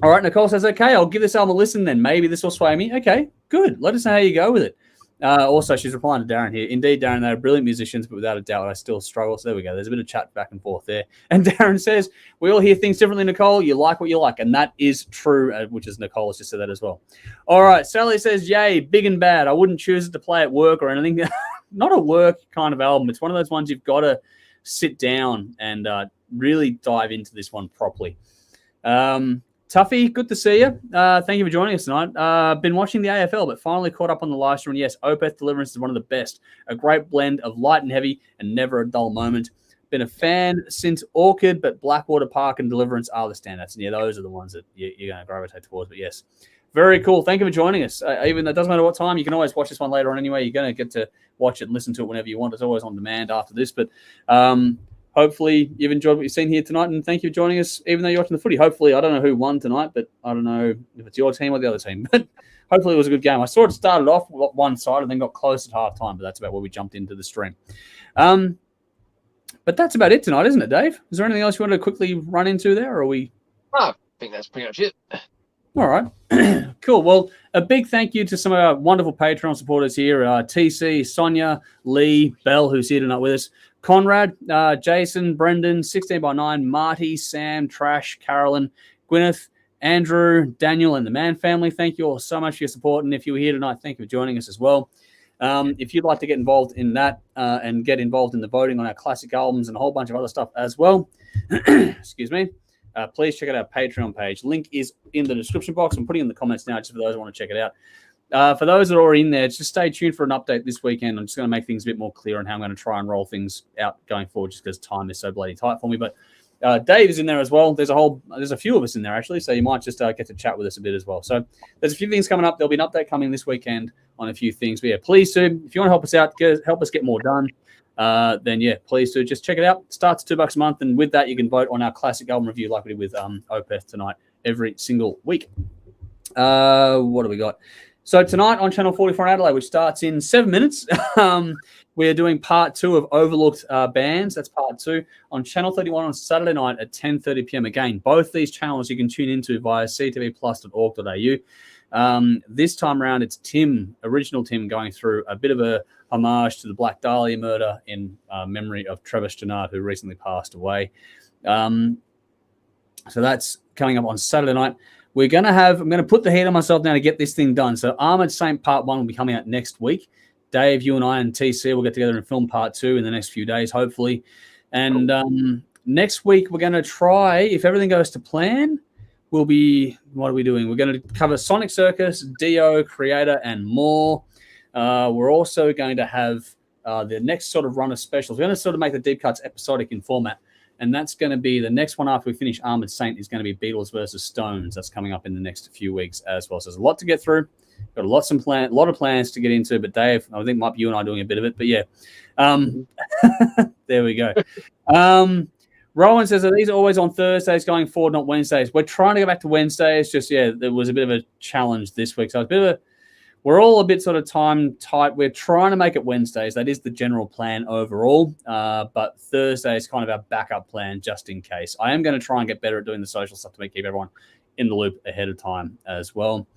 right, Nicole says, okay, I'll give this album a listen then. Maybe this will sway me. Okay, good. Let us know how you go with it. Also, she's replying to Darren here. Indeed, Darren, they are brilliant musicians, but without a doubt, I still struggle. So there we go. There's a bit of chat back and forth there. And Darren says, we all hear things differently, Nicole. You like what you like. And that is true, which is Nicole has just said that as well. All right, Sally says, yay, big and bad. I wouldn't choose it to play at work or anything. Not a work kind of album. It's one of those ones you've got to sit down and really dive into this one properly. Tuffy, good to see you. Thank you for joining us tonight. Been watching the AFL, but finally caught up on the live stream. And yes, Opeth Deliverance is one of the best. A great blend of light and heavy and never a dull moment. Been a fan since Orchid, but Blackwater Park and Deliverance are the standouts. And yeah, those are the ones that you're going to gravitate towards. But yes, very cool. Thank you for joining us. Even though it doesn't matter what time, you can always watch this one later on anyway. You're going to get to watch it and listen to it whenever you want. It's always on demand after this. But hopefully you've enjoyed what you've seen here tonight, and thank you for joining us, even though you're watching the footy. Hopefully, I don't know who won tonight, but I don't know if it's your team or the other team. But hopefully it was a good game. I saw it started off one side and then got close at halftime, but that's about where we jumped into the stream. But that's about it tonight, isn't it, Dave? Is there anything else you wanted to quickly run into there, or are we? I think that's pretty much it. All right. Cool. Well, a big thank you to some of our wonderful Patreon supporters here. TC, Sonia, Lee, Bell, who's here tonight with us. Conrad, Jason, Brendan, 16x9, Marty, Sam, Trash, Carolyn, Gwyneth, Andrew, Daniel, and the Mann family. Thank you all so much for your support. And if you were here tonight, thank you for joining us as well. If you'd like to get involved in that and get involved in the voting on our classic albums and a whole bunch of other stuff as well, excuse me, please check out our Patreon page. Link is in the description box. I'm putting it in the comments now just for those who want to check it out. For those that are already in there, just stay tuned for an update this weekend. I'm just going to make things a bit more clear on how I'm going to try and roll things out going forward just because time is so bloody tight for me. But Dave is in there as well. There's a few of us in there, actually, so you might just get to chat with us a bit as well. So there's a few things coming up. There'll be an update coming this weekend on a few things. But yeah, please do. If you want to help us out, help us get more done, then yeah, please do. Just check it out. It starts at $2 a month, and with that, you can vote on our classic album review like we did with Opeth tonight every single week. What do we got? So tonight on Channel 44 in Adelaide, which starts in 7 minutes, we are doing part 2 of Overlooked Bands. That's part 2 on Channel 31 on Saturday night at 10:30 p.m. Again, both these channels you can tune into via ctvplus.org.au. This time around, it's original Tim, going through a bit of a homage to the Black Dahlia murder in memory of Travis Jannard, who recently passed away. So that's coming up on Saturday night. I'm going to put the heat on myself now to get this thing done. So Armored Saint Part 1 will be coming out next week. Dave, you and I and TC will get together and film Part 2 in the next few days, hopefully. And next week, we're going to try, if everything goes to plan, what are we doing? We're going to cover Sonic Circus, Dio, Creator, and more. We're also going to have the next sort of run of specials. We're going to sort of make the deep cuts episodic in format. And that's going to be the next one after we finish Armored Saint is going to be Beatles versus Stones. That's coming up in the next few weeks as well. So there's a lot to get through. Got a lot of plans to get into. But Dave, I think might be you and I doing a bit of it. But yeah, there we go. Rowan says, are these always on Thursdays going forward, not Wednesdays? We're trying to go back to Wednesdays. Just, yeah, there was a bit of a challenge this week. So we're all a bit sort of time tight. We're trying to make it Wednesdays. That is the general plan overall. But Thursday is kind of our backup plan just in case. I am going to try and get better at doing the social stuff to keep everyone in the loop ahead of time as well.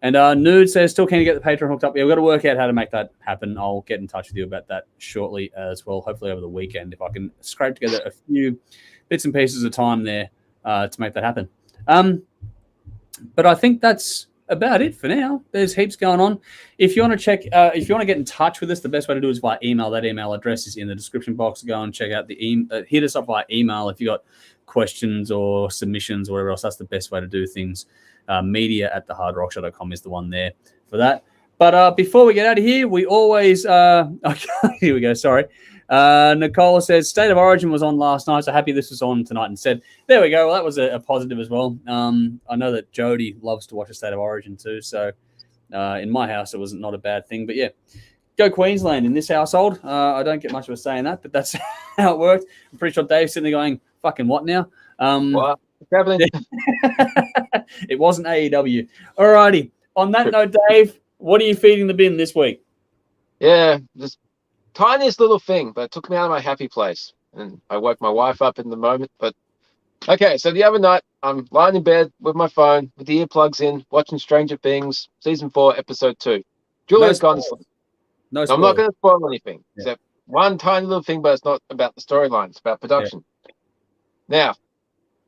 And Nude says, still keen to get the Patreon hooked up. Yeah, we've got to work out how to make that happen. I'll get in touch with you about that shortly as well, hopefully over the weekend, if I can scrape together a few bits and pieces of time there to make that happen. But I think that's about it for now. There's heaps going on. If you want to check, if you want to get in touch with us, the best way to do it is via email. That email address is in the description box. Go and check out the hit us up via email if you got questions or submissions or whatever else. That's the best way to do things. media@thehardrockshow.com is the one there for that. But before we get out of here, we always okay, here we go. Sorry. Nicole says State of Origin was on last night, so happy this was on tonight instead. There we go. Well, that was a positive as well. I know that Jody loves to watch a State of Origin too, so in my house it was not a bad thing. But yeah, go Queensland in this household. I don't get much of a say in that, but that's how it worked. I'm pretty sure Dave's sitting there going, "Fucking what now?" What? It wasn't AEW. Alrighty. On that note, Dave, what are you feeding the bin this week? Yeah, just tiniest little thing, but it took me out of my happy place. And I woke my wife up in the moment. But okay, so the other night, I'm lying in bed with my phone, with the earplugs in, watching Stranger Things, Season 4, Episode 2. Julia's gone to sleep. No, so I'm not going to spoil anything, except one tiny little thing, but it's not about the storyline. It's about production. Now,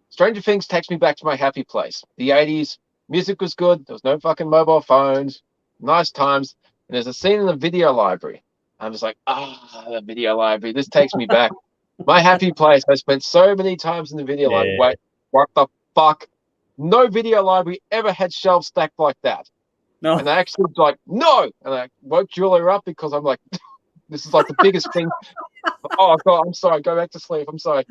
Stranger Things takes me back to my happy place. The 80s, music was good. There was no fucking mobile phones. Nice times. And there's a scene in the video library. I'm just like, the video library. This takes me back. My happy place. I spent so many times in the video library. Wait, what the fuck? No video library ever had shelves stacked like that. No. And I actually was like, no. And I woke Julia up because I'm like, this is like the biggest thing. Oh, God, I'm sorry. Go back to sleep. I'm sorry.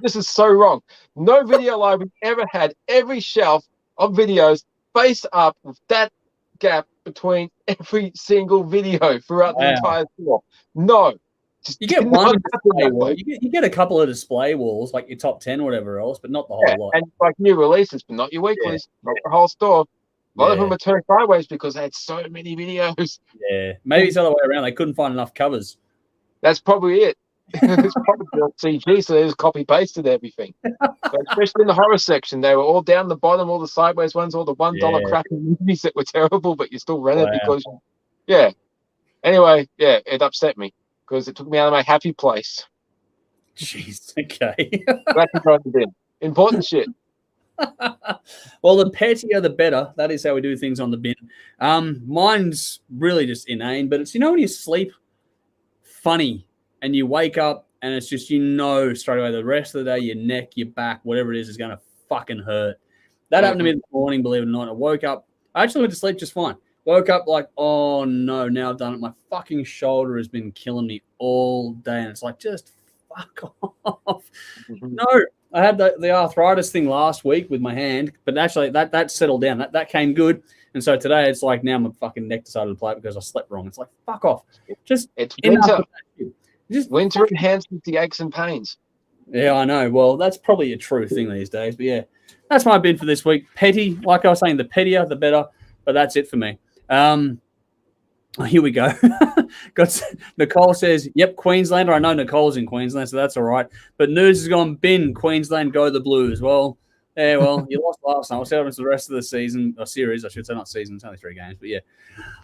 This is so wrong. No video library ever had every shelf of videos face up with that gap between every single video throughout the entire floor. No. You get one display wall. You get a couple of display walls, like your top 10 or whatever else, but not the whole lot. And like new releases, but not your weeklies, not the whole store. A lot of them were turned sideways because they had so many videos. Yeah, maybe it's the other way around. They couldn't find enough covers. That's probably it. It's probably on CG, so they just copy-pasted everything. So especially in the horror section, they were all down the bottom, all the sideways ones, all the $1 crappy movies that were terrible, but you still rent it because, Anyway, it upset me because it took me out of my happy place. Jeez, okay. That's the bin. Important shit. Well, the pettier, the better. That is how we do things on the bin. Mine's really just inane, but it's, when you sleep funny and you wake up and it's just, straight away the rest of the day, your neck, your back, whatever it is going to fucking hurt. That happened to me this morning, believe it or not. I woke up. I actually went to sleep just fine. Woke up like, oh no, now I've done it. My fucking shoulder has been killing me all day. And it's like, just fuck off. No, I had the arthritis thing last week with my hand, but actually that settled down. That came good. And so today it's like now my fucking neck decided to play because I slept wrong. It's like, fuck off. It's winter. Winter enhances the aches and pains. Yeah, I know. Well, that's probably a true thing these days. But yeah, that's my bin for this week. Petty, like I was saying, the pettier, the better. But that's it for me. Here we go. Nicole says, yep, Queenslander. I know Nicole's in Queensland, so that's all right. But news has gone bin. Queensland, go the Blues. Well, you lost last night. We'll see what happens to the rest of the season, or series, I should say, not season. It's only 3 games, but yeah.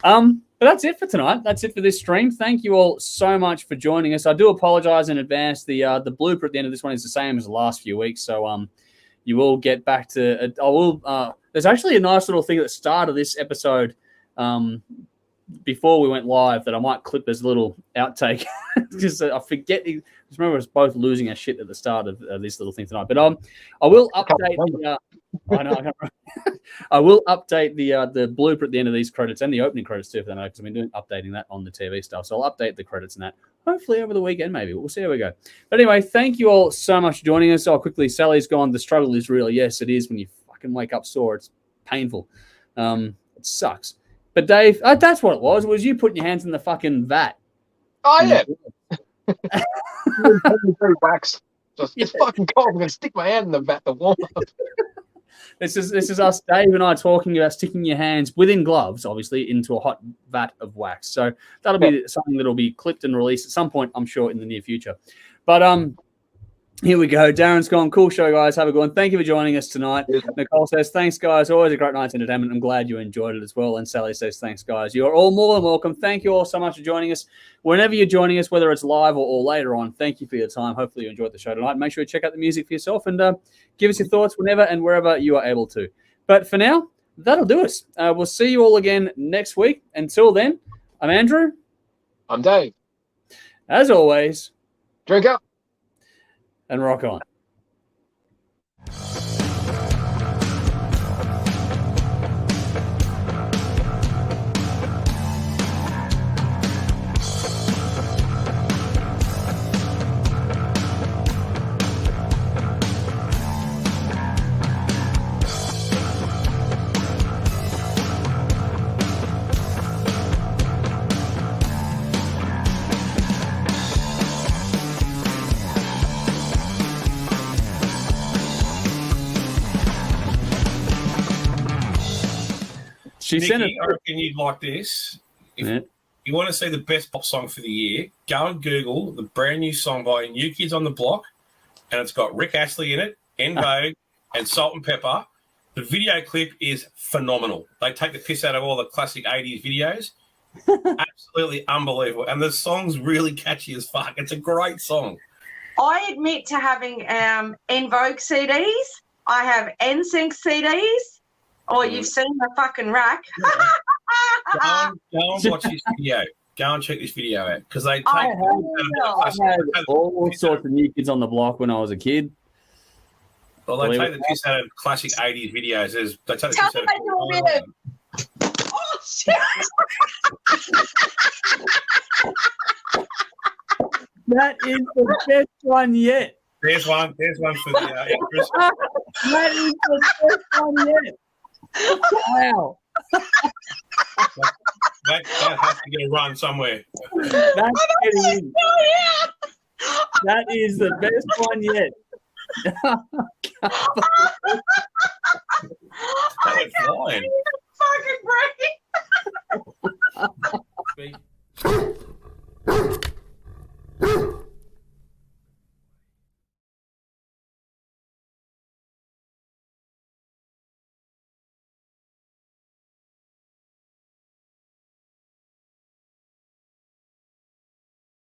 But that's it for tonight. That's it for this stream. Thank you all so much for joining us. I do apologize in advance. The blooper at the end of this one is the same as the last few weeks, so you will get back to it. There's actually a nice little thing at the start of this episode before we went live that I might clip as a little outtake because I forget. Just remember, us both losing our shit at the start of this little thing tonight. But I will update. I will update the blooper at the end of these credits and the opening credits too, for that, because I've been updating that on the TV stuff. So I'll update the credits and that hopefully over the weekend, maybe. We'll see how we go. But anyway, thank you all so much for joining us. Quickly, Sally's gone. The struggle is real. Yes, it is when you fucking wake up sore. It's painful. It sucks. But Dave, that's what it was. Was you putting your hands in the fucking vat? Oh yeah. Wax. It's fucking cold. I'm gonna stick my hand in the vat to warm up. This is us, Dave and I, talking about sticking your hands within gloves, obviously, into a hot vat of wax. So that'll be something that'll be clipped and released at some point, I'm sure, in the near future. But here we go. Darren's gone. Cool show, guys. Have a good one. Thank you for joining us tonight. Yeah. Nicole says, thanks, guys. Always a great night's entertainment. I'm glad you enjoyed it as well. And Sally says, thanks, guys. You're all more than welcome. Thank you all so much for joining us. Whenever you're joining us, whether it's live or later on, thank you for your time. Hopefully you enjoyed the show tonight. Make sure you check out the music for yourself and give us your thoughts whenever and wherever you are able to. But for now, that'll do us. We'll see you all again next week. Until then, I'm Andrew. I'm Dave. As always, drink up and rock on. Nikki, I reckon you'd like this. If you want to see the best pop song for the year, go and Google the brand new song by New Kids on the Block, and it's got Rick Astley in it, En Vogue, and Salt and Pepper. The video clip is phenomenal. They take the piss out of all the classic 80s videos. Absolutely unbelievable. And the song's really catchy as fuck. It's a great song. I admit to having En Vogue CDs. I have NSYNC CDs. Or you've seen the fucking rack. Go and watch this video. Go and check this video out because they take. I had all sorts of New Kids on the Block when I was a kid. Well, they take the piss out of classic 80s videos. They take the piss out of. Oh shit! That is the best one yet. There's one for the actress. That is the best one yet. Wow. That has to get a run somewhere. That is the best one yet. I can't believe it. Fucking break.